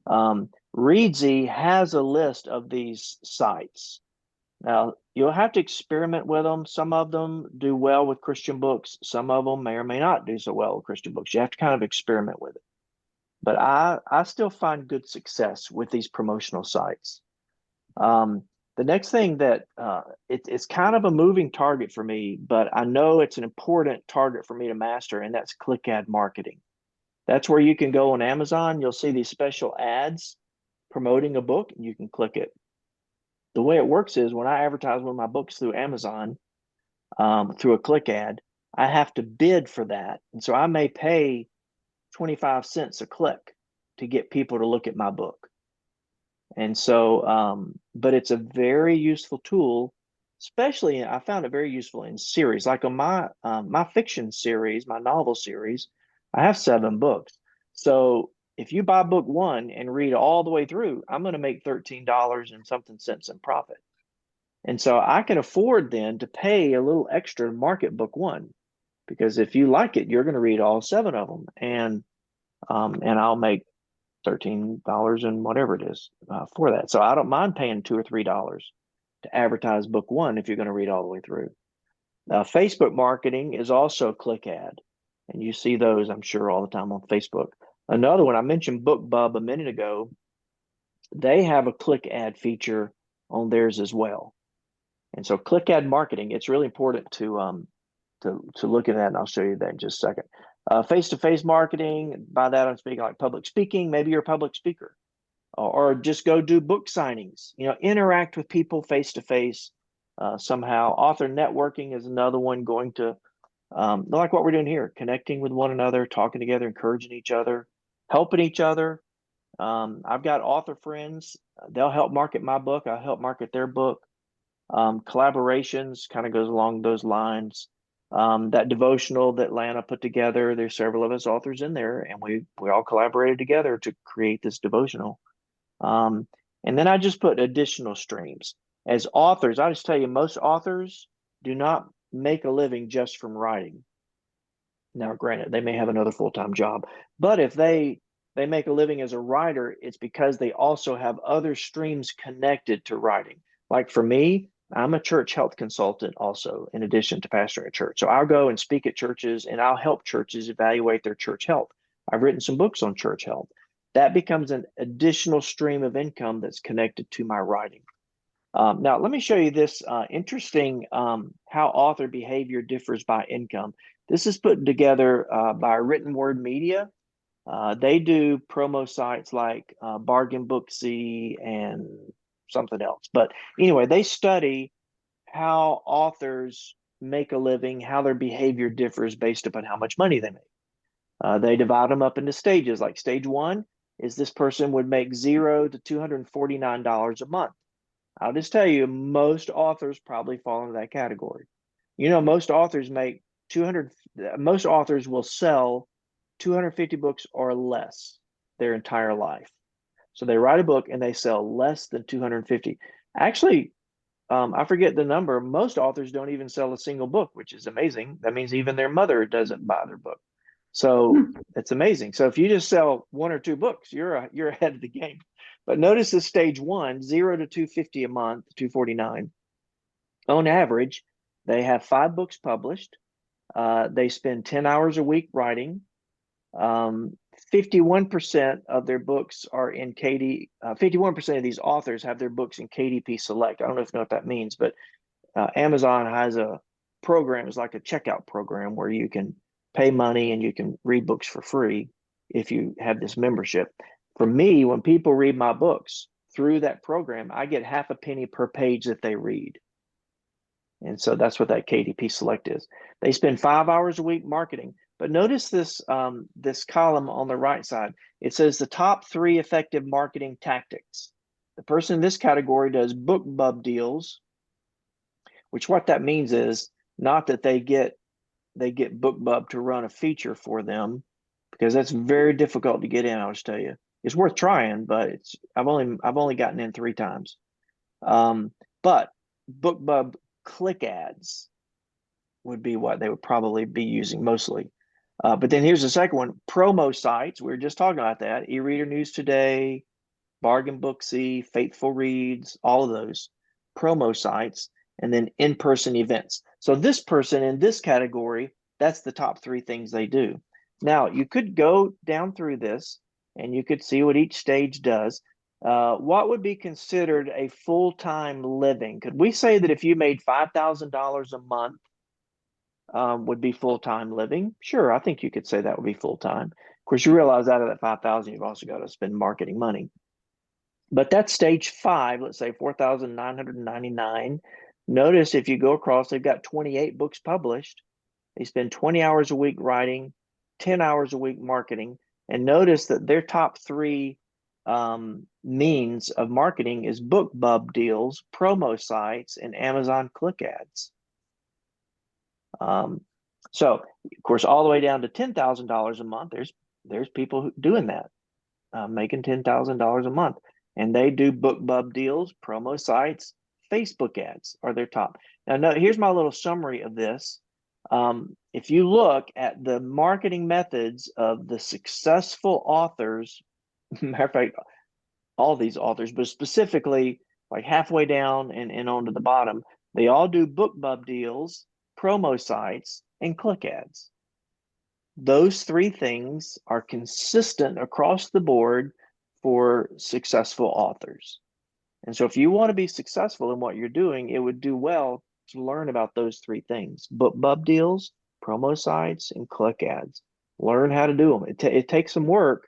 Readsy has a list of these sites. Now, you'll have to experiment with them. Some of them do well with Christian books. Some of them may or may not do so well with Christian books. You have to kind of experiment with it. But I still find good success with these promotional sites. The next thing that it's kind of a moving target for me, but I know it's an important target for me to master, and that's click ad marketing. That's where you can go on Amazon. You'll see these special ads promoting a book, and you can click it. The way it works is when I advertise one of my books through Amazon, through a click ad, I have to bid for that. And so I may pay 25 cents a click to get people to look at my book. And so, but it's a very useful tool, especially I found it very useful in series, like on my fiction series, my novel series. I have 7 books. So if you buy book one and read all the way through, I'm going to make $13 and something cents in profit. And so I can afford then to pay a little extra to market book one, because if you like it, you're going to read all 7 of them, and I'll make $13 and whatever it is for that. So I don't mind paying $2 or $3 to advertise book one if you're going to read all the way through. Facebook marketing is also click ad, and you see those, I'm sure, all the time on Facebook. Another one, I mentioned BookBub a minute ago. They have a click ad feature on theirs as well. And so click ad marketing, it's really important to look at that, and I'll show you that in just a second. Face-to-face marketing, by that I'm speaking like public speaking. Maybe you're a public speaker, or just go do book signings. Interact with people face-to-face somehow. Author networking is another one, going to like what we're doing here, connecting with one another, talking together, encouraging each other, helping each other. I've got author friends. They'll help market my book. I'll help market their book. Collaborations kind of goes along those lines. That devotional that Lana put together, there's several of us authors in there, and we all collaborated together to create this devotional. And then I just put additional streams. As authors, I just tell you, most authors do not make a living just from writing. Now, granted, they may have another full-time job, but if they make a living as a writer, it's because they also have other streams connected to writing. Like for me, I'm a church health consultant also, in addition to pastoring a church. So I'll go and speak at churches, and I'll help churches evaluate their church health. I've written some books on church health. That becomes an additional stream of income that's connected to my writing. Now, let me show you this interesting how author behavior differs by income. This is put together by Written Word Media. They do promo sites like Bargain Booksy and something else. But anyway, they study how authors make a living, how their behavior differs based upon how much money they make. They divide them up into stages. Like stage one is this person would make $0 to $249 a month. I'll just tell you, most authors probably fall into that category. Most authors make 200, most authors will sell 250 books or less their entire life. So they write a book and they sell less than 250. Actually, I forget the number. Most authors don't even sell a single book, which is amazing. That means even their mother doesn't buy their book. So it's amazing. So if you just sell 1 or 2 books, you're ahead of the game. But notice the stage one, 0 to 250 a month, 249. On average, they have 5 books published. They spend 10 hours a week writing. 51% of their books are in 51% of these authors have their books in KDP Select. I don't know if you know what that means, but Amazon has a program, it's like a checkout program where you can pay money and you can read books for free if you have this membership. For me, when people read my books through that program, I get half a penny per page that they read. And so that's what that KDP Select is. They spend 5 hours a week marketing. But notice this this column on the right side. It says the top 3 effective marketing tactics. The person in this category does BookBub deals, which what that means is not that they get BookBub to run a feature for them, because that's very difficult to get in. I'll just tell you, it's worth trying, but I've only gotten in 3 times. But BookBub click ads would be what they would probably be using mostly. But then here's the second one, promo sites. We were just talking about that. E-Reader News Today, Bargain Booksy, Faithful Reads, all of those promo sites, and then in-person events. So this person in this category, that's the top 3 things they do. Now, you could go down through this and you could see what each stage does. What would be considered a full-time living? Could we say that if you made $5,000 a month, would be full-time living? Sure, I think you could say that would be full-time. Of course, you realize out of that 5,000, you've also got to spend marketing money. But that's stage 5, let's say 4,999. Notice if you go across, they've got 28 books published. They spend 20 hours a week writing, 10 hours a week marketing. And notice that their top 3 means of marketing is BookBub deals, promo sites, and Amazon click ads. So, of course, all the way down to $10,000 a month, there's there's people doing that, making $10,000 a month, and they do BookBub deals, promo sites, Facebook ads are their top. Now, no, here's my little summary of this. If you look at the marketing methods of the successful authors, matter of fact, all these authors, but specifically like halfway down and onto the bottom, they all do BookBub deals, promo sites, and click ads. Those three things are consistent across the board for successful authors. And so if you want to be successful in what you're doing, it would do well to learn about those three things: BookBub deals, promo sites, and click ads. Learn how to do them. It takes some work.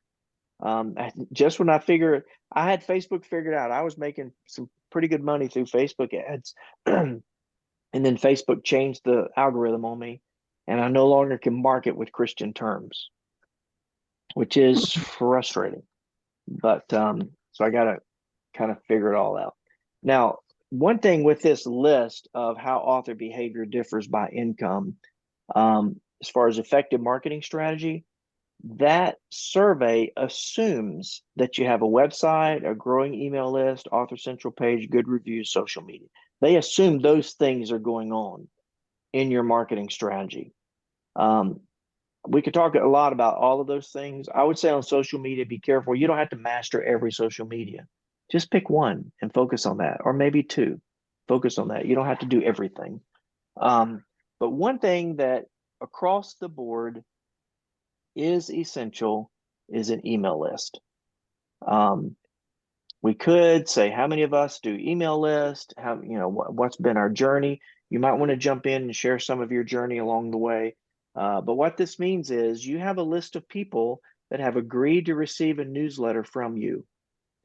Just when I had Facebook figured out, I was making some pretty good money through Facebook ads. And then Facebook changed the algorithm on me, and I no longer can market with Christian terms, which is frustrating. But so I got to kind of figure it all out. Now, one thing with this list of how author behavior differs by income, as far as effective marketing strategy, that survey assumes that you have a website, a growing email list, author central page, good reviews, social media. They assume those things are going on in your marketing strategy. We could talk a lot about all of those things. I would say on social media, be careful. You don't have to master every social media. Just pick one and focus on that, or maybe two. Focus on that. You don't have to do everything. But one thing that across the board is essential is an email list. We could say, how many of us do email list? How, what's been our journey? You might want to jump in and share some of your journey along the way. But what this means is you have a list of people that have agreed to receive a newsletter from you,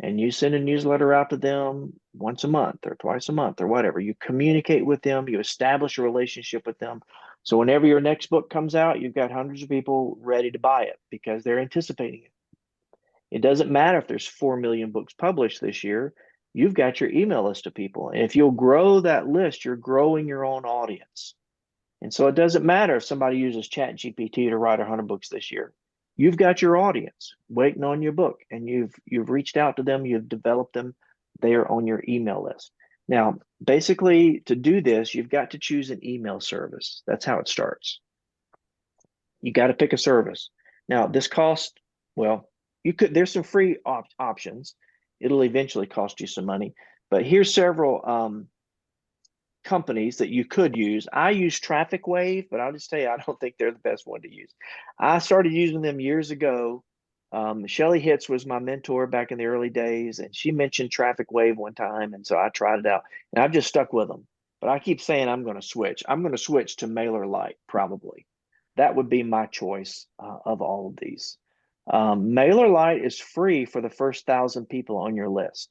and you send a newsletter out to them once a month or twice a month or whatever. You communicate with them, you establish a relationship with them. So whenever your next book comes out, you've got hundreds of people ready to buy it because they're anticipating it. It doesn't matter if there's 4 million books published this year. You've got your email list of people. And if you'll grow that list, you're growing your own audience. And so it doesn't matter if somebody uses ChatGPT to write 100 books this year. You've got your audience waiting on your book, and you've reached out to them, you've developed them. They are on your email list. Now, basically, to do this, you've got to choose an email service. That's how it starts. You got to pick a service. Now, this costs, well, there's some free options. It'll eventually cost you some money, but here's several companies that you could use. I use Traffic Wave, but I'll just tell you, I don't think they're the best one to use. I started using them years ago. Shelly Hitz was my mentor back in the early days, and she mentioned Traffic Wave one time, and so I tried it out, and I've just stuck with them. But I keep saying I'm going to switch. I'm going to switch to MailerLite, probably. That would be my choice of all of these. MailerLite is free for the first 1,000 people on your list.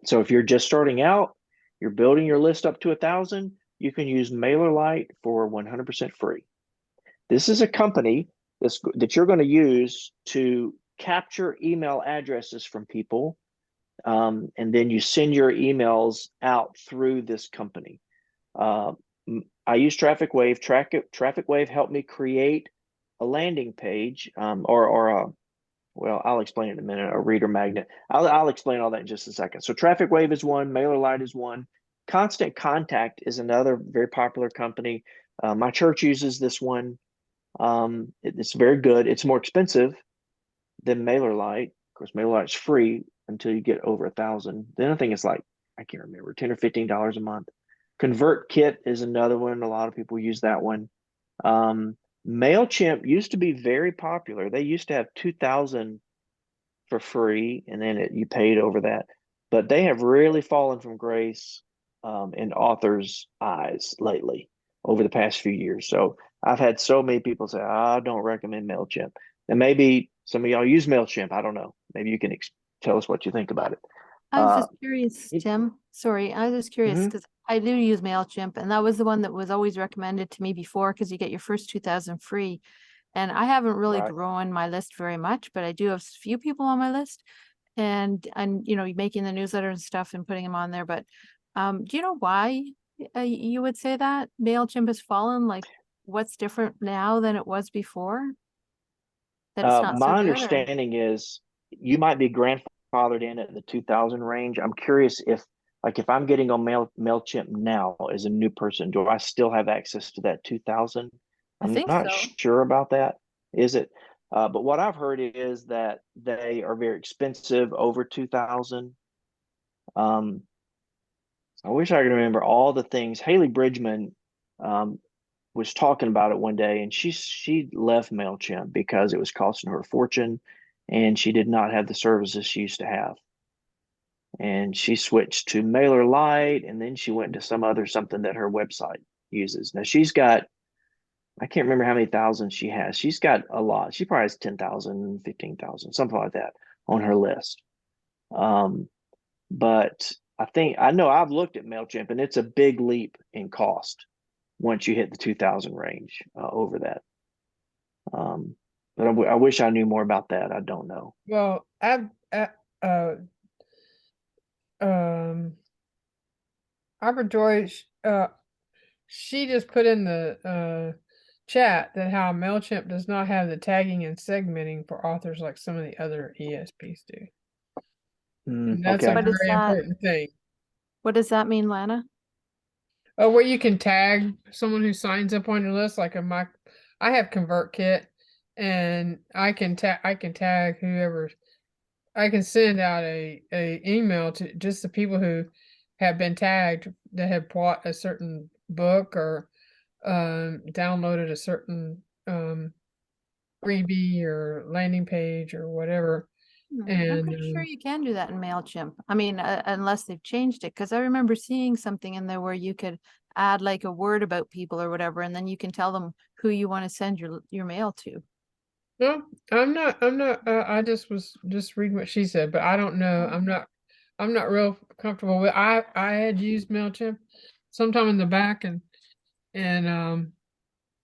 So if you're just starting out, you're building your list up to 1,000, you can use MailerLite for 100% free. This is a company that you're going to use to capture email addresses from people, and then you send your emails out through this company. I use Traffic Wave. Traffic Wave helped me create a landing page, well, I'll explain it in a minute, a reader magnet. I'll explain all that in just a second. So Traffic Wave is one, MailerLite is one. Constant Contact is another very popular company. My church uses this one. It's very good. It's more expensive than MailerLite. Of course, MailerLite's free until you get over 1,000. Then I think it's like, I can't remember, $10 or $15 a month. ConvertKit is another one. A lot of people use that one. MailChimp used to be very popular. They used to have 2,000 for free, and then you paid over that. But they have really fallen from grace in authors' eyes lately over the past few years. So I've had so many people say, I don't recommend MailChimp. And maybe some of y'all use MailChimp. I don't know. Maybe you can tell us what you think about it. I was just curious, Tim. Sorry, I was just curious because I do use MailChimp, and that was the one that was always recommended to me before because you get your first 2,000 free. And I haven't really grown my list very much, but I do have a few people on my list, and making the newsletter and stuff and putting them on there. But do you know why you would say that MailChimp has fallen? Like, what's different now than it was before? that it's not so My good, or? understanding is you might be grandfathered in at the 2000 range. I'm curious if, like, if I'm getting on MailChimp now as a new person, do I still have access to that 2000? I I'm think not so. sure about that. Is it? But what I've heard is that they are very expensive over 2000. Um, I wish I could remember all the things. Haley Bridgman um, was talking about it one day, and she left MailChimp because it was costing her a fortune, and she did not have the services she used to have. And she switched to MailerLite, and then she went to some other something that her website uses. Now she's got, I can't remember how many thousands she has. She's got a lot. She probably has 10,000, 15,000, something like that on her list. But I know I've looked at MailChimp, and it's a big leap in cost once you hit the 2000 range over that. But I wish I knew more about that. I don't know. Well, uh, um, Arbor Joy, she just put in the chat that how MailChimp does not have the tagging and segmenting for authors like some of the other ESPs do. And that's a Okay. What is very that? important thing. What does that mean, Lana? Oh, where you can tag someone who signs up on your list, like I have ConvertKit, and I can tag whoever. I can send out a email to just the people who have been tagged that have bought a certain book or downloaded a certain freebie or landing page or whatever. I'm And pretty sure you can do that in MailChimp. I mean, unless they've changed it, because I remember seeing something in there where you could add like a word about people or whatever, and then you can tell them who you want to send your mail to. no, I'm not. I just was just reading what she said, but I don't know. I'm not real comfortable with. I had used Mailchimp sometime in the back, and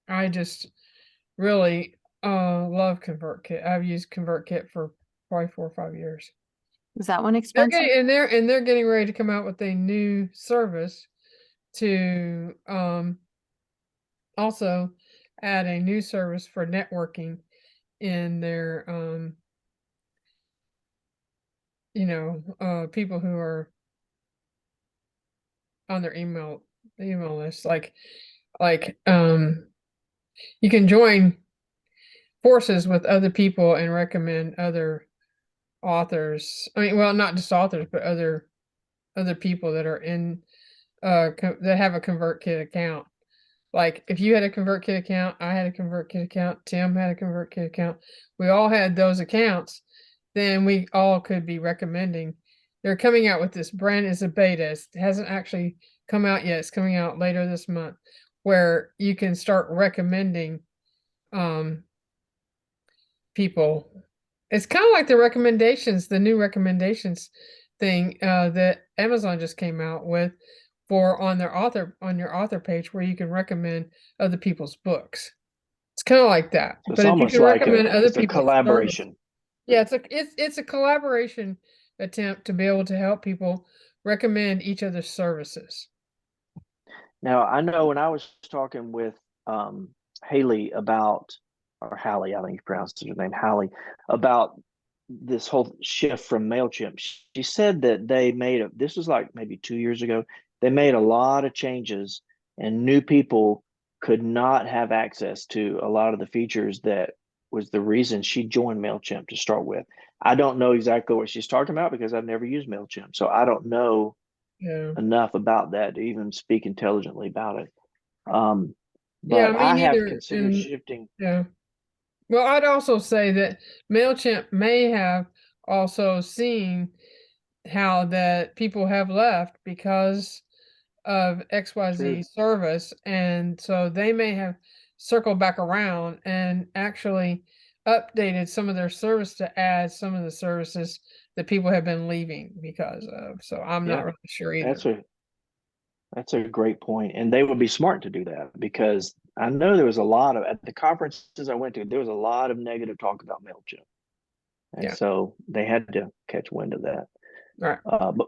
I just really love ConvertKit. I've used ConvertKit for probably 4 or 5 years. Is that one They're expensive? getting they're getting ready to come out with a new service to also add a new service for networking in their people who are on their email list, like you can join forces with other people and recommend other authors. I mean, well, not just authors, but other people that are in that have a ConvertKit account. Like if you had a ConvertKit account, I had a ConvertKit account, Tim had a ConvertKit account, we all had those accounts, then we all could be recommending. They're coming out with this brand is a beta. It hasn't actually come out yet. It's coming out later this month, where you can start recommending people. It's kind of like the new recommendations thing that Amazon just came out with for on your author page where you can recommend other people's books. It's kind of like that. So it's But if you almost can like recommend other it's a people's service, collaboration. yeah, it's a collaboration attempt to be able to help people recommend each other's services. Now, I know when I was talking with Haley about, or Hallie, I think you pronounced her name, Hallie, about this whole shift from MailChimp. She said that this was like maybe 2 years ago, they made a lot of changes and new people could not have access to a lot of the features that was the reason she joined MailChimp to start with. I don't know exactly what she's talking about because I've never used MailChimp. So I don't know Yeah. enough about that to even speak intelligently about it. Yeah, But me I have neither. considered And shifting. yeah. Well, I'd also say that MailChimp may have also seen how that people have left because of XYZ True. service. And so they may have circled back around and actually updated some of their service to add some of the services that people have been leaving because of. So I'm not Yeah, really sure that's either. a great point, and they would be smart to do that because I know there was a lot of at the conferences I went to, there was a lot of negative talk about MailChimp, and Yeah. so they had to catch wind of that. All right.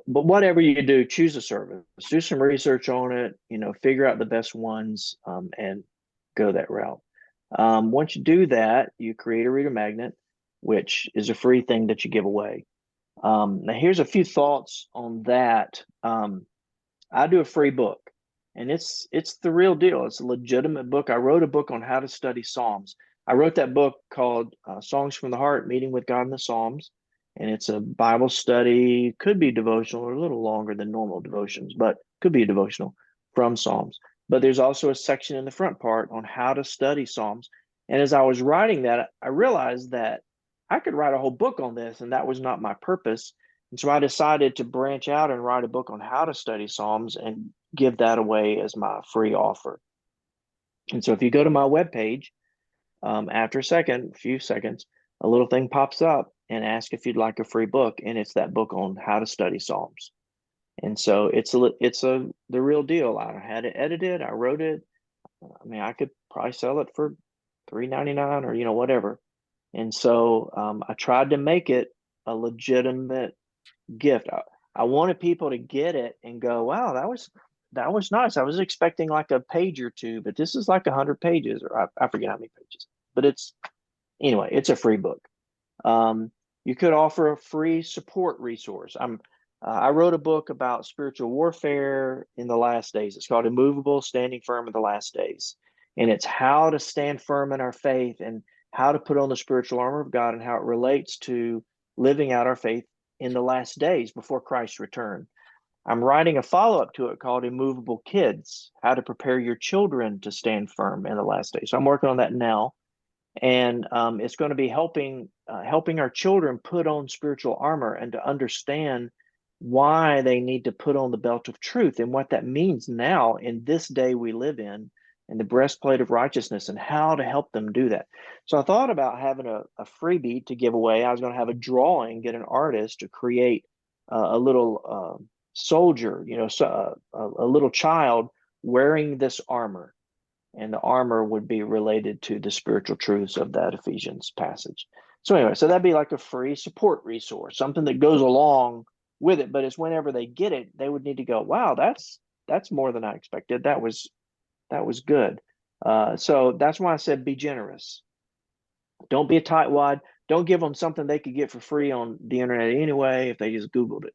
But whatever you do, choose a service, do some research on it, figure out the best ones, and go that route. Once you do that, you create a reader magnet, which is a free thing that you give away. Now, here's a few thoughts on that. I do a free book, and it's the real deal. It's a legitimate book. I wrote a book on how to study Psalms. I wrote that book called Songs from the Heart, Meeting with God in the Psalms, and it's a Bible study, could be devotional or a little longer than normal devotions, but could be a devotional from Psalms. But there's also a section in the front part on how to study Psalms. And as I was writing that, I realized that I could write a whole book on this, and that was not my purpose. And so I decided to branch out and write a book on how to study Psalms and give that away as my free offer. And so if you go to my webpage, after a few seconds, a little thing pops up and asks if you'd like a free book, and it's that book on how to study Psalms. And so it's the real deal. I had it edited, I wrote it. I mean, I could probably sell it for $3.99 or whatever. And so I tried to make it a legitimate gift. I wanted people to get it and go, wow, that was nice. I was expecting like a page or two, but this is like 100 pages, or I forget how many pages. But it's a free book. You could offer a free support resource. I wrote a book about spiritual warfare in the last days. It's called Immovable, Standing Firm in the Last Days. And it's how to stand firm in our faith and how to put on the spiritual armor of God and how it relates to living out our faith in the last days before Christ's return. I'm writing a follow-up to it called Immovable Kids, how to prepare your children to stand firm in the last days. So I'm working on that now. And it's going to be helping our children put on spiritual armor and to understand why they need to put on the belt of truth and what that means now in this day we live in, and the breastplate of righteousness, and how to help them do that. So I thought about having a freebie to give away. I was going to have a drawing, get an artist to create a little soldier, a little child wearing this armor, and the armor would be related to the spiritual truths of that Ephesians passage. So anyway, so that'd be like a free support resource, something that goes along with it. But it's whenever they get it, they would need to go, wow, that's more than I expected. That was good. So that's why I said be generous. Don't be a tightwad. Don't give them something they could get for free on the internet anyway if they just Googled it.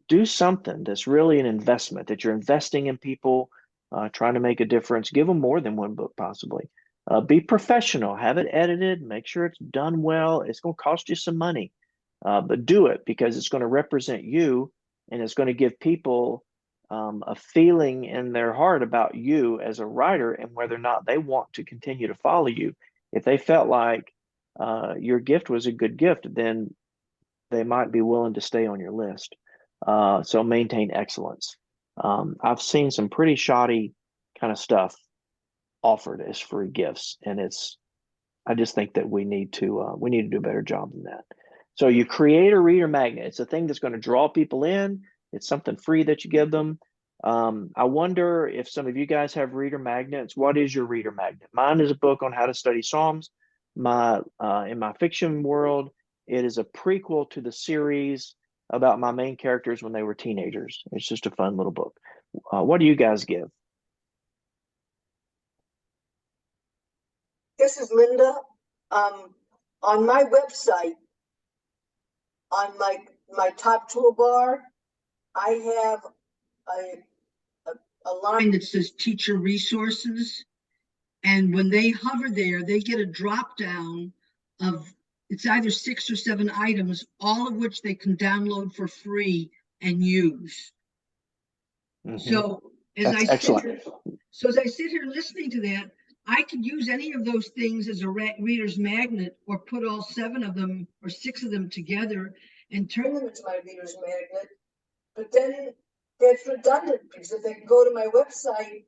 Do something that's really an investment, that you're investing in people, trying to make a difference. Give them more than one book, possibly. Be professional. Have it edited. Make sure it's done well. It's going to cost you some money, but do it because it's going to represent you, and it's going to give people a feeling in their heart about you as a writer and whether or not they want to continue to follow you. If they felt like your gift was a good gift, then they might be willing to stay on your list. So maintain excellence. I've seen some pretty shoddy kind of stuff offered as free gifts, and I just think that we need to do a better job than that. So you create a reader magnet. It's a thing that's going to draw people in. It's something free that you give them. I wonder if some of you guys have reader magnets. What is your reader magnet? Mine is a book on how to study Psalms. In my fiction world, it is a prequel to the series about my main characters when they were teenagers. It's just a fun little book. What do you guys give? This is Linda. On my website, on my top toolbar, I have a line that says teacher resources. And when they hover there, they get a drop down of, it's either 6 or 7 items, all of which they can download for free and use. So as I sit here listening to that, I could use any of those things as a reader's magnet, or put all 7 of them or 6 of them together and turn them into my reader's magnet. But then that's redundant, because if they go to my website,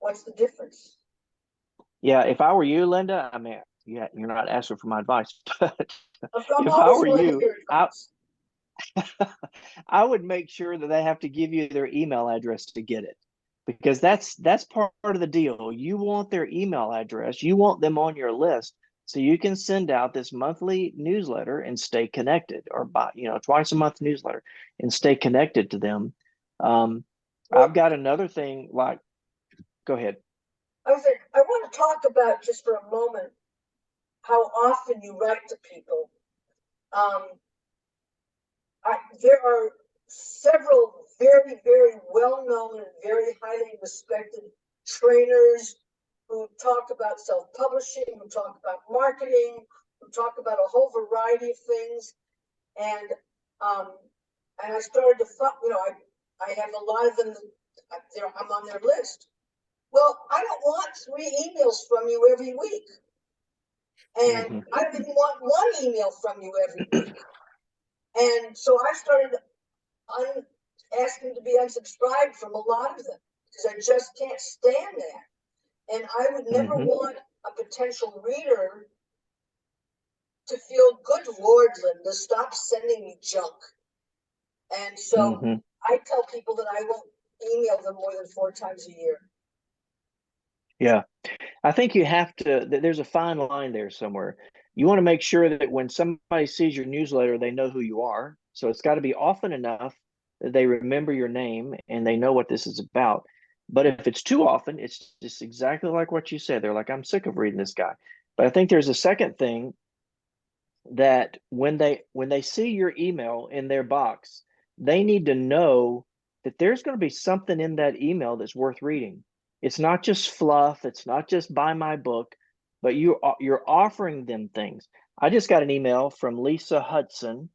what's the difference? Yeah, if I were you, Linda, I mean, yeah, you're not asking for my advice, but I'm if I were you, I would make sure that they have to give you their email address to get it, because that's part of the deal. You want their email address. You want them on your list so you can send out this monthly newsletter and stay connected, or twice a month newsletter and stay connected to them. I've got another thing, like, go ahead. I want to talk about just for a moment how often you write to people. There are several very, very well-known and very highly respected trainers who talk about self-publishing, who talk about marketing, who talk about a whole variety of things. And I started to, I have a lot of them. I'm on their list. Well, I don't want 3 emails from you every week. And I didn't want 1 email from you every week. And so I started asking to be unsubscribed from a lot of them because I just can't stand that. And I would never want a potential reader to feel, good Lord, Linda, stop sending me junk. And so I tell people that I won't email them more than 4 times a year. Yeah. I think you have to, there's a fine line there somewhere. You want to make sure that when somebody sees your newsletter, they know who you are. So it's got to be often enough that they remember your name and they know what this is about. But if it's too often, it's just exactly like what you said. They're like, I'm sick of reading this guy. But I think there's a second thing that when they see your email in their box, they need to know that there's going to be something in that email that's worth reading. It's not just fluff, it's not just buy my book, but you're offering them things. I just got an email from Lisa Hudson.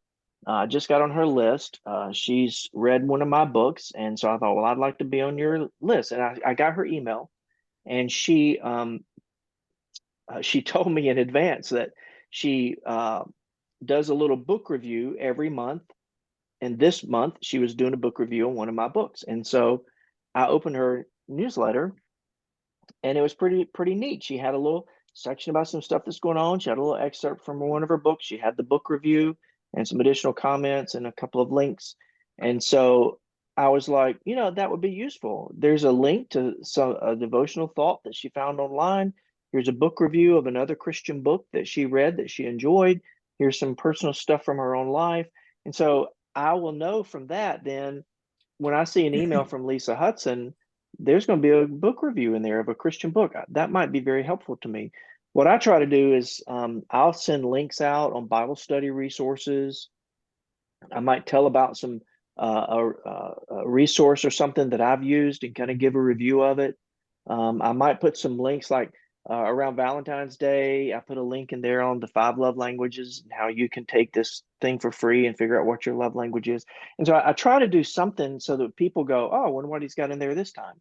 I just got on her list. She's read one of my books, and so I thought, well, I'd like to be on your list. And I got her email, and she told me in advance that she does a little book review every month. And this month, she was doing a book review on one of my books. And so I opened her newsletter, and it was pretty neat. She had a little section about some stuff that's going on. She had a little excerpt from one of her books. She had the book review and some additional comments and a couple of links. And so I was like, that would be useful. There's a link to a devotional thought that she found online. Here's a book review of another Christian book that she read that she enjoyed. Here's some personal stuff from her own life. And so I will know from that then when I see an email from Lisa Hudson, there's going to be a book review in there of a Christian book. That might be very helpful to me. What I try to do is I'll send links out on Bible study resources. I might tell about some a resource or something that I've used and kind of give a review of it. I might put some links like around Valentine's Day. I put a link in there on the 5 love languages and how you can take this thing for free and figure out what your love language is. And so I try to do something so that people go, oh, I wonder what he's got in there this time.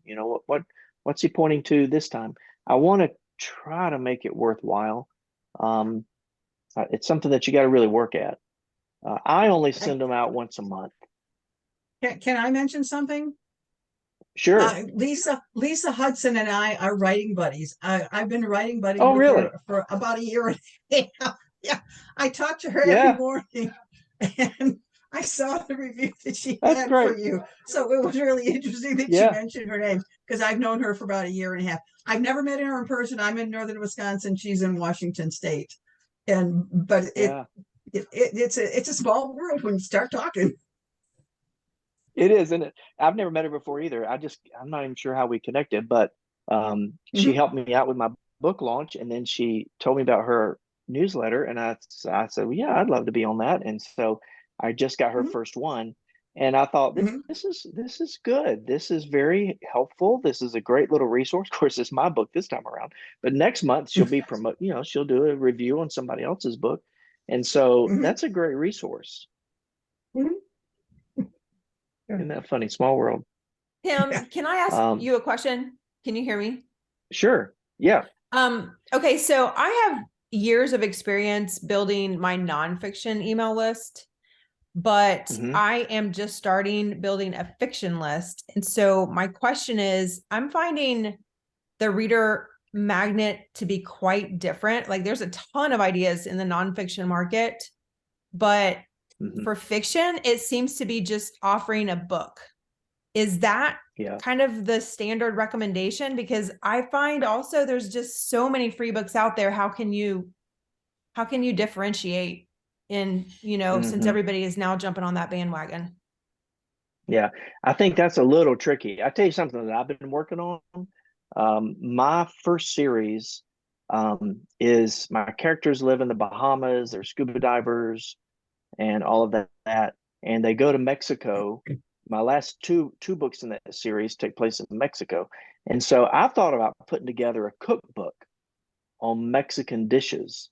What's he pointing to this time? I want to try to make it worthwhile. It's something that you got to really work at. I only send them out once a month. Can I mention something? Sure. Lisa Hudson and I are writing buddies. I've been writing buddies Oh, with really? her for about a year and a half. Yeah, I talk to her Yeah. every morning, and I saw the review that she That's had great. for you. So it was really interesting that you mentioned her name because I've known her for about a year and a half. I've never met her in person. I'm in northern Wisconsin. She's in Washington State, but it's a small world when you start talking. It is, isn't it? I've never met her before either. I'm not even sure how we connected, but she helped me out with my book launch, and then she told me about her newsletter, and I said, well, yeah, I'd love to be on that. And so I just got her first one, and I thought this is good. This is very helpful. This is a great little resource. Of course, it's my book this time around, but next month she'll be she'll do a review on somebody else's book, and so that's a great resource. Isn't that funny? Small world. Tim, can I ask you a question? Can you hear me? Sure. Yeah. Okay, so I have years of experience building my nonfiction email list, but I am just starting building a fiction list. And so my question is, I'm finding the reader magnet to be quite different. Like there's a ton of ideas in the nonfiction market, but for fiction, it seems to be just offering a book. Is that kind of the standard recommendation? Because I find also there's just so many free books out there. How can you differentiate in, since everybody is now jumping on that bandwagon? Yeah, I think that's a little tricky. I tell you something that I've been working on. My first series is my characters live in the Bahamas. They're scuba divers and all of that, and they go to Mexico. My last two books in that series take place in Mexico, and so I thought about putting together a cookbook on Mexican dishes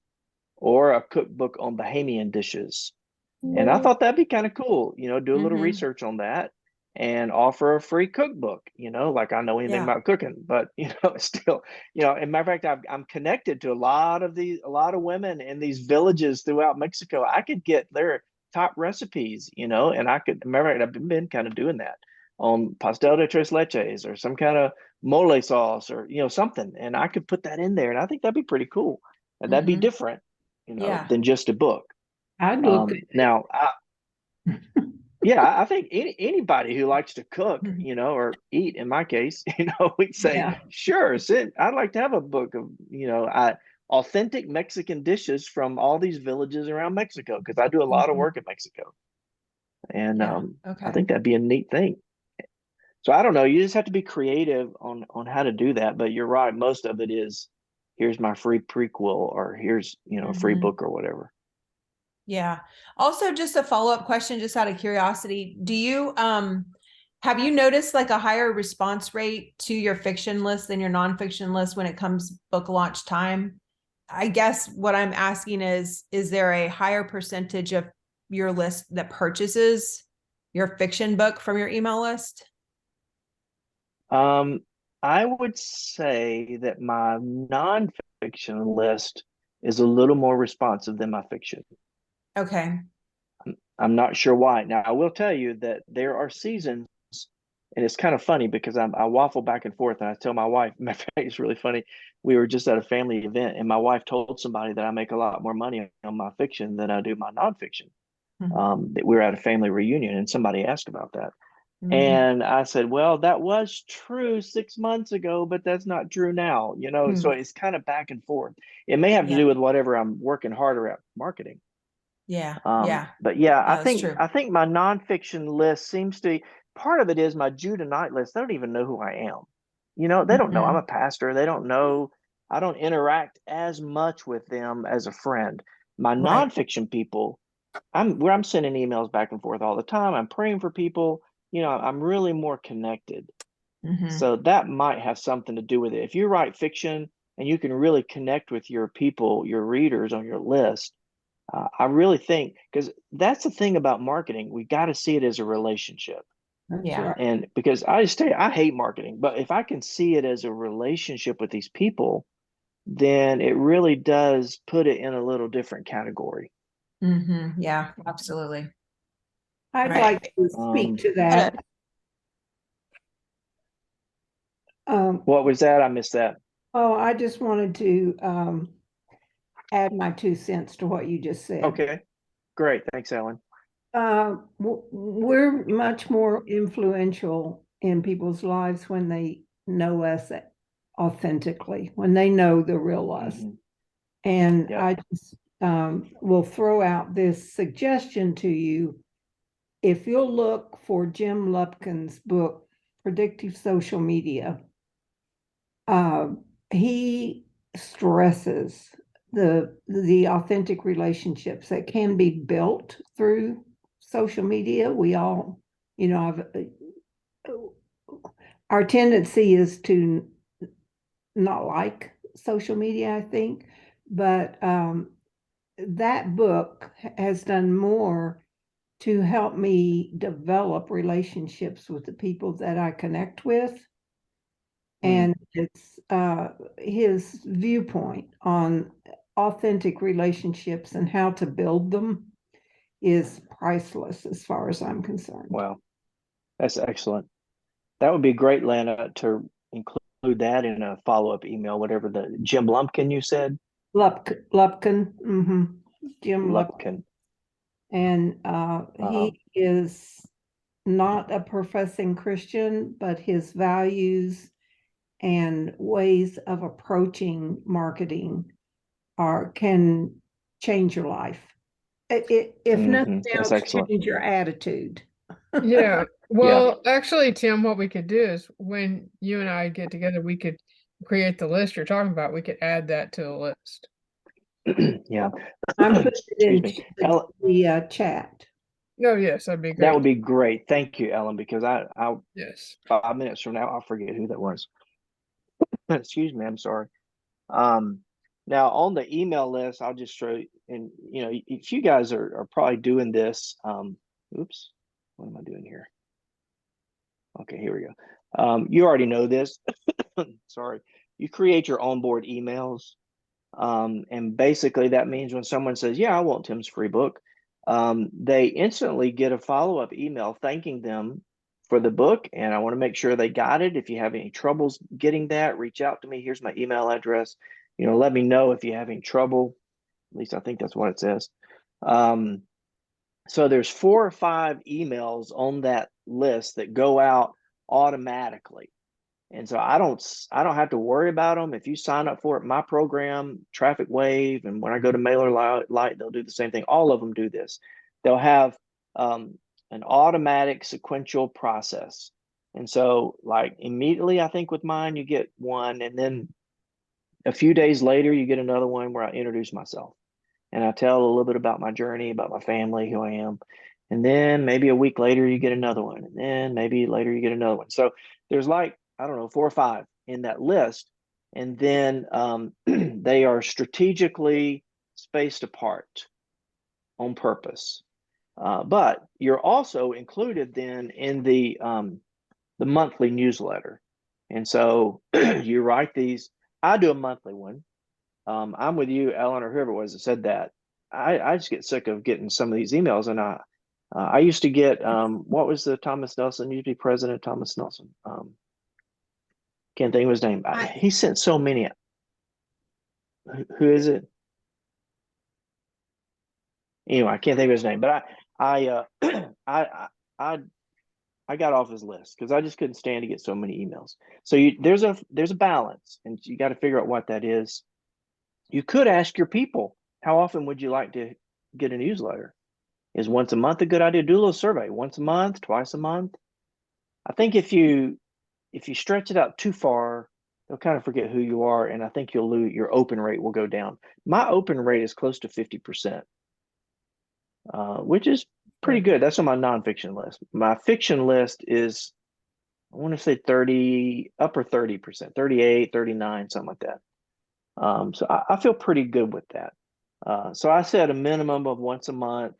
or a cookbook on Bahamian dishes. And I thought that'd be kind of cool, do a little research on that and offer a free cookbook, like I know anything about cooking, but still, and matter of fact, I'm connected to a lot of women in these villages throughout Mexico. I could get their top recipes, and I could, matter of fact, I've been kind of doing that on pastel de tres leches or some kind of mole sauce or, something. And I could put that in there. And I think that'd be pretty cool. And that'd be different, Yeah. than just a book. I'd look at Now, yeah, I think anybody who likes to cook, or eat, in my case, we'd say, Yeah. sure, I'd like to have a book of, authentic Mexican dishes from all these villages around Mexico, because I do a lot of work in Mexico. And I think that'd be a neat thing. So I don't know, you just have to be creative on how to do that. But you're right, most of it is, here's my free prequel, or here's, a free book or whatever. Yeah. Also, just a follow-up question, just out of curiosity, do you have you noticed like a higher response rate to your fiction list than your nonfiction list when it comes book launch time? I guess what I'm asking is there a higher percentage of your list that purchases your fiction book from your email list? I would say that my nonfiction list is a little more responsive than my fiction. Okay. I'm not sure why. Now, I will tell you that there are seasons, and it's kind of funny because I waffle back and forth, and I tell my wife, matter of fact, it's really funny. We were just at a family event, and my wife told somebody that I make a lot more money on my fiction than I do my nonfiction. That we were at a family reunion, and somebody asked about that. And I said, well, that was true 6 months ago, but that's not true now, so it's kind of back and forth. It may have to do with whatever I'm working harder at marketing. Yeah. But yeah, I think my nonfiction list seems to, part of it is my Judah Knight list. They don't even know who I am. They don't know I'm a pastor. They don't know, I don't interact as much with them as a friend. My nonfiction people, I'm sending emails back and forth all the time. I'm praying for people. I'm really more connected. So that might have something to do with it. If you write fiction and you can really connect with your people, your readers on your list, I really think, because that's the thing about marketing, we got to see it as a relationship. Yeah. And because I just tell you, I hate marketing, but if I can see it as a relationship with these people, then it really does put it in a little different category. Yeah, absolutely. I'd like to speak to that. What was that? I missed that. Oh, I just wanted to add my 2 cents to what you just said. Okay, great. Thanks, Ellen. We're much more influential in people's lives when they know us authentically, when they know the real us. And I just will throw out this suggestion to you. If you'll look for Jim Lupkin's book, Predictive Social Media, he stresses the authentic relationships that can be built through social media. We all, our tendency is to not like social media, I think, but that book has done more to help me develop relationships with the people that I connect with. And it's his viewpoint on authentic relationships and how to build them is priceless as far as I'm concerned. Wow, that's excellent. That would be great, Lana, to include that in a follow-up email, whatever the Jim Lumpkin you said? Lupkin. Jim Lupkin. And he is not a professing Christian, but his values and ways of approaching marketing can change your life. If nothing else, change your attitude. Yeah. Well, actually, Tim, what we could do is when you and I get together, we could create the list you're talking about, we could add that to the list. Yeah. I'm putting it Excuse into me. Ellen, the chat. No, yes, that'd be that great. would be great. Thank you, Ellen, because I Yes. 5 minutes from now, I'll forget who that was. Excuse me. I'm sorry. Um, Now on the email list, I'll just show you, and you know, if you guys are probably doing this, oops, what am I doing here? Okay, here we go. You already know this. Sorry. You create your onboard emails. And basically that means when someone says, yeah, I want Tim's free book, they instantly get a follow-up email thanking them for the book. And I want to make sure they got it. If you have any troubles getting that, reach out to me. Here's my email address. You know, let me know if you're having trouble. At least I think that's what it says. So there's 4 or 5 emails on that list that go out automatically. And so I don't have to worry about them. If you sign up for it, my program, Traffic Wave, and when I go to MailerLite, they'll do the same thing. All of them do this. They'll have an automatic sequential process. And so like immediately, I think with mine, you get one, and then a few days later, you get another one where I introduce myself and I tell a little bit about my journey, about my family, who I am. And then maybe a week later, you get another one. And then maybe later, you get another one. So there's like, I don't know, 4 or 5 in that list. And then they are strategically spaced apart on purpose. But you're also included then in the monthly newsletter. And so you write these. I do a monthly one. I'm with you, Ellen, or whoever it was that said that. I just get sick of getting some of these emails, and I used to get what was the Thomas Nelson, used to be President Thomas Nelson. Can't think of his name. He sent so many. Who is it? Anyway, I can't think of his name, but I I I I got off his list because I just couldn't stand to get so many emails. So there's a balance, and you got to figure out what that is. You could ask your people, how often would you like to get a newsletter? Is once a month a good idea? Do a little survey. Once a month, twice a month. I think if you stretch it out too far, they'll kind of forget who you are, and I think you'll lose, your open rate will go down. My open rate is close to 50%, which is pretty good. That's on my nonfiction list. My fiction list is, I want to say 30, upper 30%, 38, 39, something like that. So I feel pretty good with that. So I said a minimum of once a month,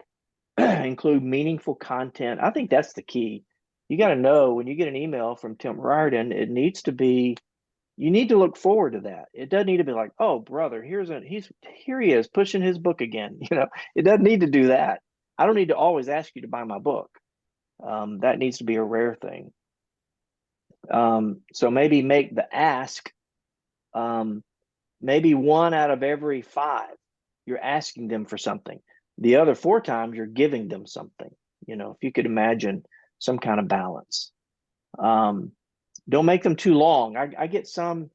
include meaningful content. I think that's the key. You got to know when you get an email from Tim Riordan, it needs to be, you need to look forward to that. It doesn't need to be like, oh, brother, here he is pushing his book again. You know, it doesn't need to do that. I don't need to always ask you to buy my book. That needs to be a rare thing. So maybe make the ask, maybe 1 out of every 5, you're asking them for something. The other 4 times you're giving them something. You know, if you could imagine some kind of balance. Don't make them too long. I get some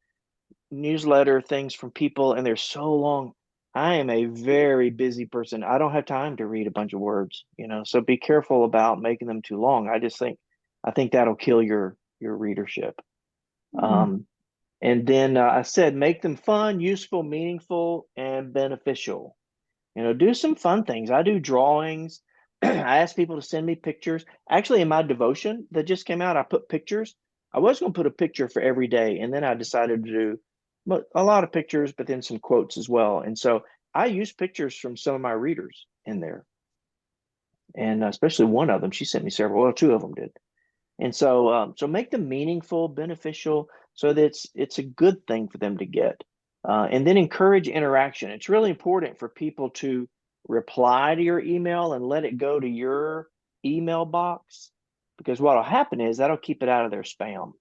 newsletter things from people and they're so long. I am a very busy person. I don't have time to read a bunch of words, you know, so be careful about making them too long. I think that'll kill your readership. And then I said, make them fun, useful, meaningful, and beneficial. You know, do some fun things. I do drawings. I ask people to send me pictures. Actually, in my devotion that just came out, I put pictures. I was going to put a picture for every day, and then I decided to do a lot of pictures, but then some quotes as well. And so I use pictures from some of my readers in there. And especially one of them, she sent me several. Well, 2 of them did. And so, so make them meaningful, beneficial, so that it's a good thing for them to get. And then encourage interaction. It's really important for people to reply to your email and let it go to your email box, because what will happen is that'll keep it out of their spam.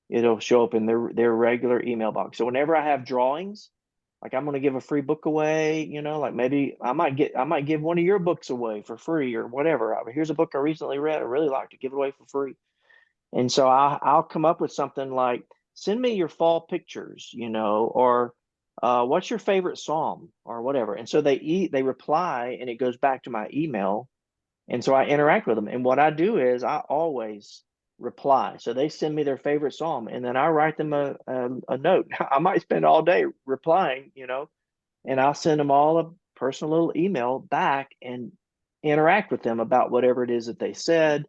It'll show up in their regular email box. So whenever I have drawings, like I'm going to give a free book away, you know, like maybe I might give one of your books away for free or whatever. Here's a book I recently read. I really like to give it away for free. And so I'll come up with something like, send me your fall pictures, you know, or what's your favorite psalm or whatever. And so they reply and it goes back to my email. And so I interact with them. And what I do is I always reply. So they send me their favorite psalm, and then I write them a note. I might spend all day replying, and I'll send them all a personal little email back and interact with them about whatever it is that they said.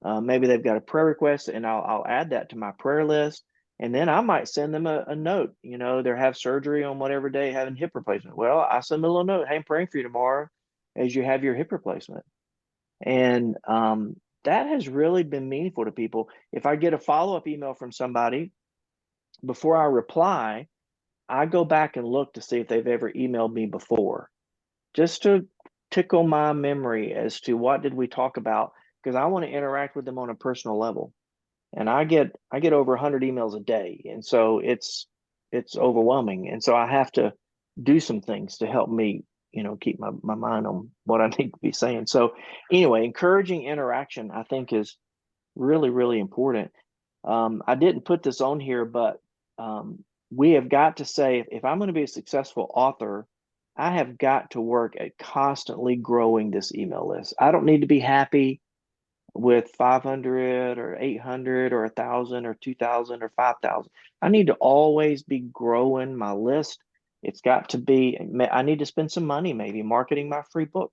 Maybe they've got a prayer request, and I'll add that to my prayer list. And then I might send them a note. They have surgery on whatever day, having hip replacement. Well, I send them a little note. Hey, I'm praying for you tomorrow as you have your hip replacement. And that has really been meaningful to people. If I get a follow-up email from somebody, before I reply, I go back and look to see if they've ever emailed me before, just to tickle my memory as to what did we talk about, because I want to interact with them on a personal level. And I get over 100 emails a day, and so it's overwhelming. And so I have to do some things to help me, keep my mind on what I need to be saying. So anyway, encouraging interaction, I think, is really, really important. I didn't put this on here, but we have got to say, if I'm going to be a successful author, I have got to work at constantly growing this email list. I don't need to be happy with 500 or 800 or 1,000 or 2,000 or 5,000. I need to always be growing my list. It's got to be, I need to spend some money maybe marketing my free book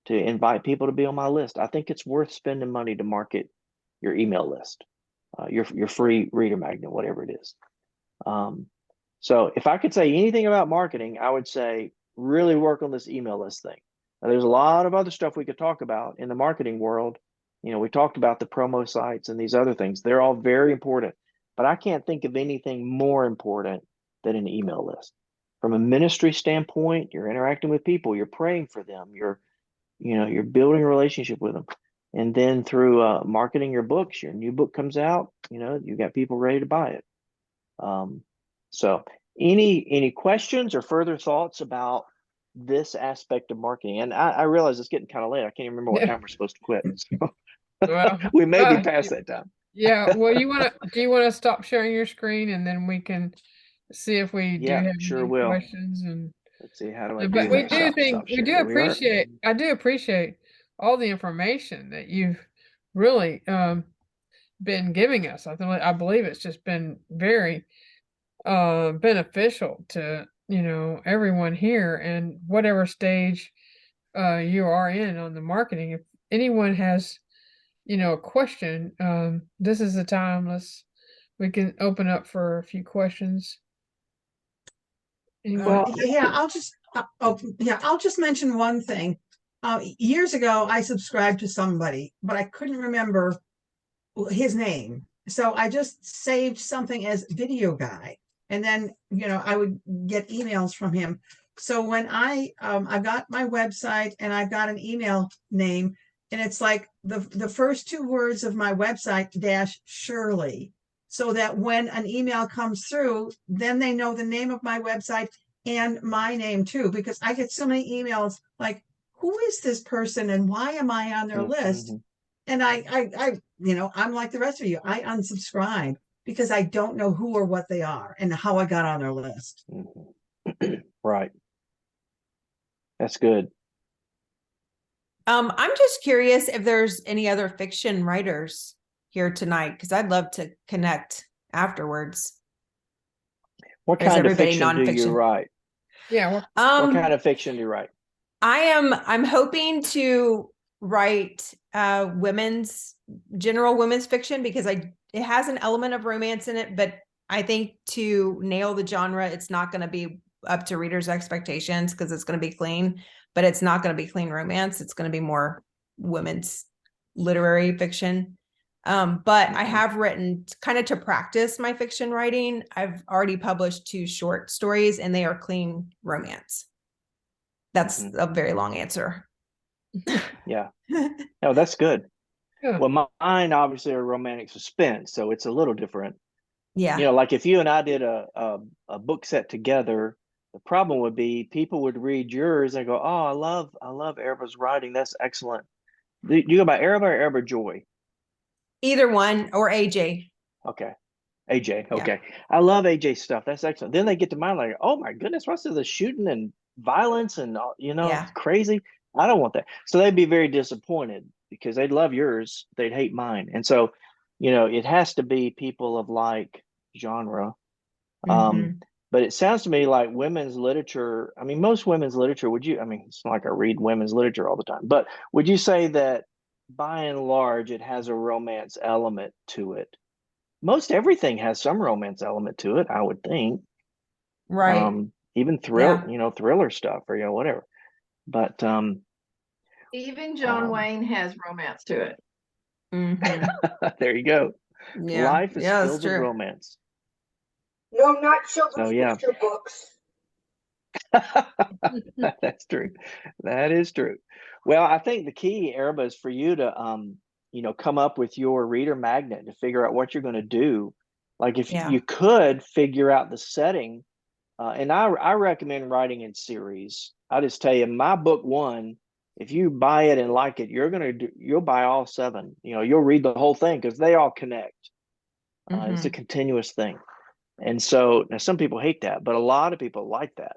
to invite people to be on my list. I think it's worth spending money to market your email list, your free reader magnet, whatever it is. So if I could say anything about marketing, I would say really work on this email list thing. Now, there's a lot of other stuff we could talk about in the marketing world. We talked about the promo sites and these other things. They're all very important, but I can't think of anything more important than an email list. From a ministry standpoint, you're interacting with people, you're praying for them, you're building a relationship with them. And then through marketing your books, your new book comes out, you got people ready to buy it. So any questions or further thoughts about this aspect of marketing? And I realize it's getting kind of late. I can't even remember what time we're supposed to quit. So Well, we may be past that time. yeah. Well, do you want to stop sharing your screen, and then we can see if we do Yeah, have sure any will. questions? And Let's see, how do I but do we that? do think Stop we share. do There we are. appreciate. I do appreciate all the information that you've really been giving us. I believe it's just been very beneficial to everyone here, and whatever stage you are in on the marketing. If anyone has a question, this is the time. We can open up for a few questions. Anyone? Well, Yeah, I'll just mention one thing. Years ago, I subscribed to somebody, but I couldn't remember his name. So I just saved something as video guy. And then, I would get emails from him. So when I got my website and I've got an email name, and it's like the first two words of my website -Shirley, so that when an email comes through, then they know the name of my website and my name too, because I get so many emails like, who is this person and why am I on their list? And I'm like the rest of you. I unsubscribe because I don't know who or what they are and how I got on their list. Right. That's good. I'm just curious if there's any other fiction writers here tonight, because I'd love to connect afterwards. What kind of fiction do you write? Yeah. What kind of fiction do you write? I'm hoping to write general women's fiction, because it has an element of romance in it, but I think to nail the genre, it's not going to be up to readers' expectations, because it's going to be clean, but it's not going to be clean romance. It's going to be more women's literary fiction. But I have written, kind of to practice my fiction writing, I've already published 2 short stories, and they are clean romance. That's a very long answer. Yeah. No, that's good. Yeah. Well, mine obviously are romantic suspense, so it's a little different. Yeah. Like if you and I did a book set together, the problem would be people would read yours and go, "Oh, I love Ereba's writing. That's excellent." Do you go by Ereba or Ereba Joy? Either one, or AJ. Okay. AJ. Yeah. Okay. I love AJ's stuff. That's excellent. Then they get to mine like, oh my goodness, what's the shooting and violence and Yeah. crazy. I don't want that. So they'd be very disappointed because they'd love yours. They'd hate mine. And so it has to be people of like genre. Mhm. But it sounds to me like women's literature, I mean, most women's literature, I mean, it's not like I read women's literature all the time, but would you say that by and large, it has a romance element to it? Most everything has some romance element to it, I would think. Right. Even Yeah. thriller stuff or, whatever. But Even John Wayne has romance to it. Mhm. there you go. Yeah. Life is Yeah, that's filled with true. romance. No, not So children's yeah, picture books. that's true. That is true. Well, I think the key, Araba, is for you to come up with your reader magnet to figure out what you're going to do. Like if Yeah. you could figure out the setting, and I recommend writing in series. I just tell you, my book one, if you buy it and like it, you'll buy all 7. You'll read the whole thing because they all connect. It's a Mhm. continuous thing. And so now some people hate that, but a lot of people like that.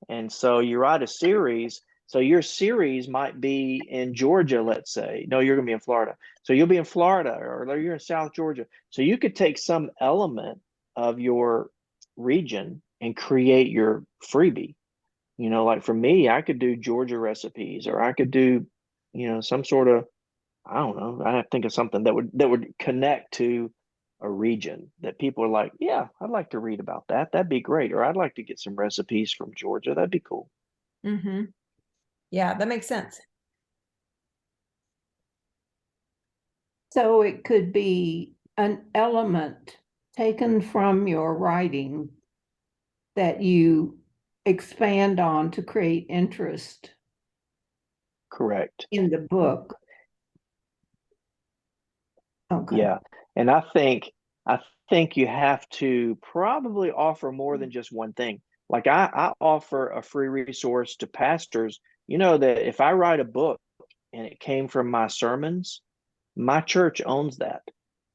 And so you write a series. So your series might be in Georgia, let's say. No, you're going to be in Florida. So you'll be in Florida or you're in South Georgia. So you could take some element of your region and create your freebie. Like for me, I could do Georgia recipes or I could do, some sort of, I don't know, I have to think of something that would connect to a region that people are like, yeah, I'd like to read about that. That'd be great. Or I'd like to get some recipes from Georgia. That'd be cool. Mhm. Yeah, that makes sense. So it could be an element taken from your writing that you expand on to create interest Correct. in the book. Okay. Yeah. And I think you have to probably offer more than just one thing. Like I offer a free resource to pastors, that if I write a book and it came from my sermons, my church owns that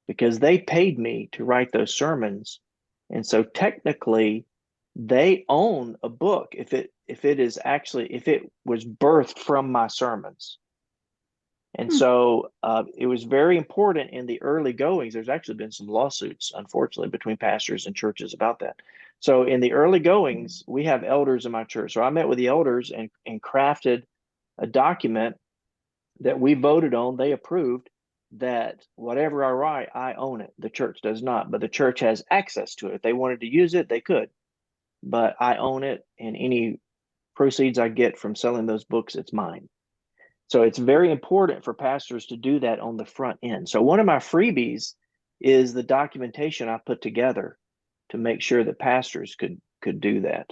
because they paid me to write those sermons. And so technically they own a book if it was birthed from my sermons. And so it was very important in the early goings. There's actually been some lawsuits, unfortunately, between pastors and churches about that. So in the early goings, we have elders in my church. So I met with the elders and crafted a document that we voted on. They approved that whatever I write, I own it. The church does not, but the church has access to it. If they wanted to use it, they could. But I own it, and any proceeds I get from selling those books, it's mine. So it's very important for pastors to do that on the front end. So one of my freebies is the documentation I put together to make sure that pastors could do that.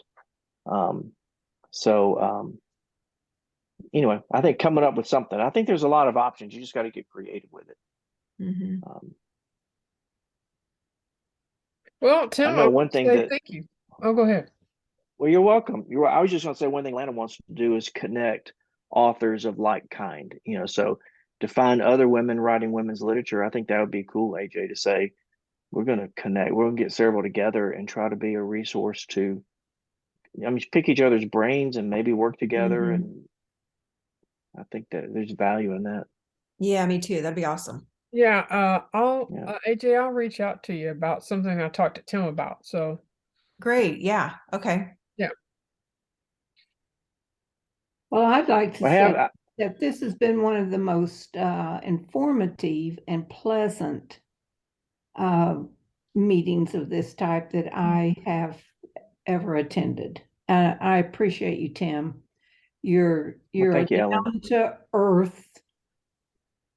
Um, so anyway, I think coming up with something. I think there's a lot of options. You just got to get creative with it. Mhm. Well, Tim, I I know want one to thing say that. thank you. Oh, go ahead. Well, you're welcome. I was just going to say one thing Lana wants to do is connect authors of like kind. So to find other women writing women's literature, I think that would be cool, AJ, to say we're going to connect. We're going to get several together and try to be a resource to. I mean, pick each other's brains and maybe work together. Mhm. And I think that there's value in that. Yeah, me too. That'd be awesome. Yeah, Yeah. AJ, I'll reach out to you about something I talked to Tim about. So Great. Yeah. Okay. yeah. Well, I'd like to Well, say that this has been one of the most informative and pleasant meetings of this type that I have ever attended. I appreciate you, Tim. You're thank you, Ellen. down to earth,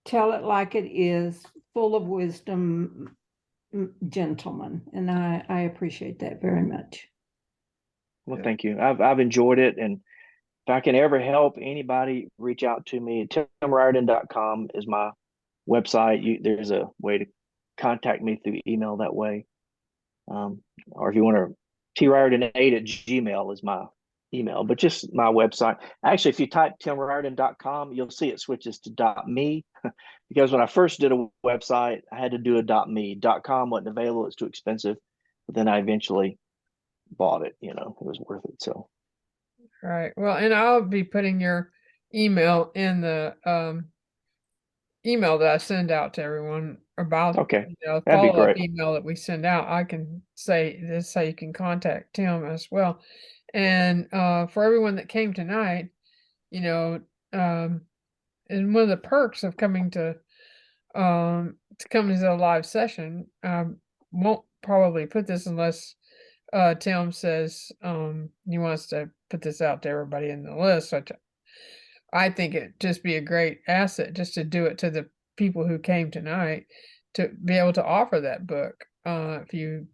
tell it like it is, full of wisdom, gentleman, and I appreciate that very much. Well, thank you. I've enjoyed it, and if I can ever help anybody, reach out to me. TimRiordan.com is my website. There's a way to contact me through email that way. Or if you want to, triordan8@gmail is my email, but just my website. Actually, if you type timriordan.com, you'll see it switches to .me because when I first did a website, I had to do a .me. .com wasn't available. It's too expensive. But then I eventually bought it. It was worth it. So. All right. Well, and I'll be putting your email in the email that I send out to everyone about Okay, the that'd be follow-up great. email that we send out, I can say this is how you can contact Tim as well. And for everyone that came tonight, you know, and one of the perks of coming to come to the live session, won't probably put this unless Tim says he wants to put this out to everybody in the list. So I think it'd just be a great asset just to do it to the people who came tonight to be able to offer that book. If you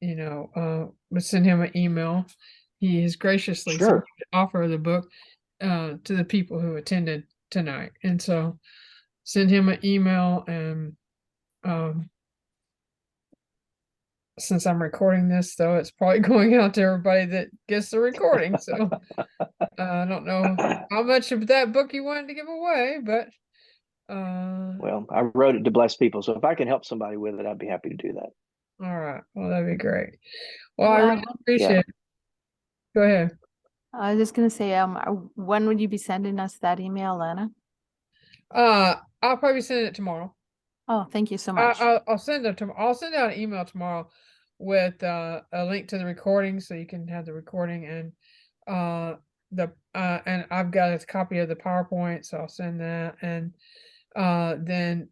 would send him an email, he has graciously said Sure. he would offer the book to the people who attended tonight. And so send him an email, and since I'm recording this, though, it's probably going out to everybody that gets the recording. So I don't know how much of that book you wanted to give away, but Well, I wrote it to bless people, so if I can help somebody with it, I'd be happy to do that. all right. Well, that'd be great. Well, I really appreciate Yeah. it. Go ahead. I was just gonna say, when would you be sending us that email, Lana? I'll probably send it tomorrow. Oh, thank you so much. I'll send it to. I'll send out an email tomorrow with a link to the recording, so you can have the recording, and and I've got a copy of the PowerPoint, so I'll send that, and then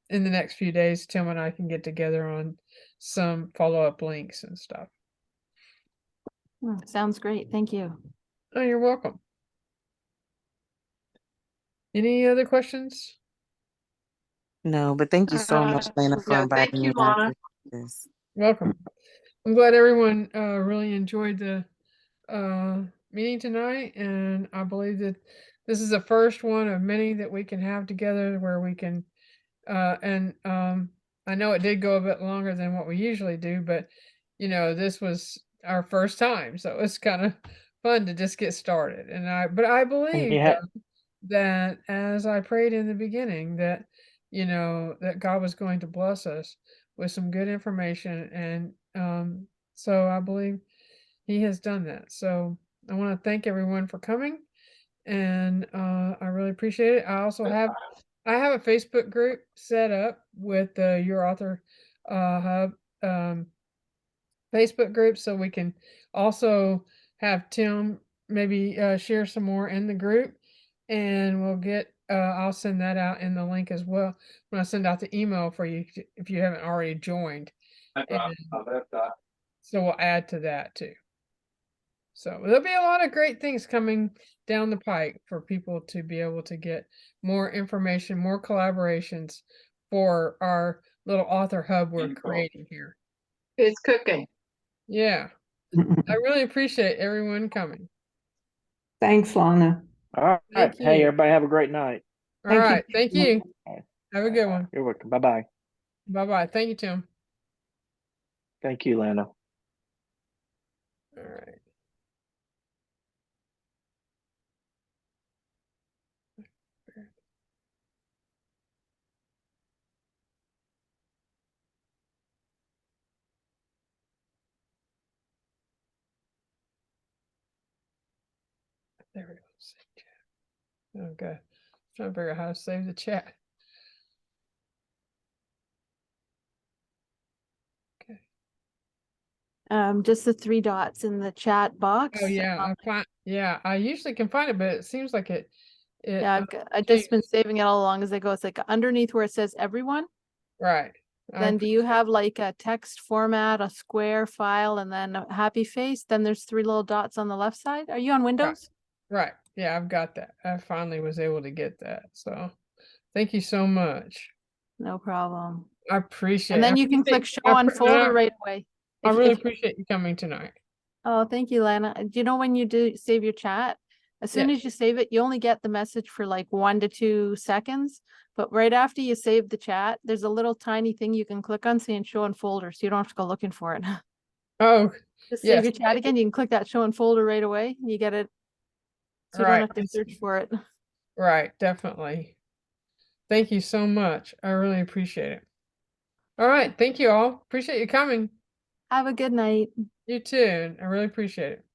in the next few days, Tim and I can get together on some follow-up links and stuff. Sounds great. Thank you. Oh, you're welcome. Any other questions? No, but thank you so much, Lena, for No, inviting thank you, me on Lana. to this. Welcome. I'm glad everyone really enjoyed the meeting tonight, and I believe that this is the first one of many that we can have together where we can I know it did go a bit longer than what we usually do, but this was our first time, so it's kind of fun to just get started. And I And believe yeah, that as I prayed in the beginning, that that God was going to bless us with some good information, and so I believe He has done that. So I want to thank everyone for coming, and I really appreciate it. I have a Facebook group set up with the Your Author Hub Facebook group, so we can also have Tim maybe share some more in the group, and we'll get. I'll send that out in the link as well when I send out the email for you if you haven't already joined. And so we'll add to that too. So there'll be a lot of great things coming down the pike for people to be able to get more information, more collaborations for our little author hub we're creating here. It's cooking. Yeah, I really appreciate everyone coming. Thanks, Lana. all right. Thank Hey, you. everybody have a great night. All Thank you. right, thank you. All right. Have a good one. You're welcome. Bye-bye. Bye-bye. Thank you, Tim. Thank you, Lana. All right. There we go. Save chat. Okay. Trying to figure out how to save the chat. Okay. Just the three dots in the chat box. Oh yeah, I usually can find it, but it seems like it Yeah, I've just been saving it all along as I go. It's like underneath where it says everyone. right. Then do you have like a text format, a square file, and then a happy face? Then there's three little dots on the left side. Are you on Windows? Right. Yeah, I've got that. I finally was able to get that. So thank you so much. No problem. I appreciate And it. then you can click show on folder right away. I If- really if- appreciate you coming tonight. Oh, thank you, Lana. Do you know when you do save your chat? As soon as you save it, you only get the message for like 1 to 2 seconds. But right after you save the chat, there's a little tiny thing you can click on saying show in folder, so you don't have to go looking for it. Oh, Just yes. save your chat again. You can click that show in folder right away. And you get it. So you don't have to search for it. Right, definitely. Thank you so much. I really appreciate it. All right, thank you all. Appreciate you coming. Have a good night. You too. I really appreciate it.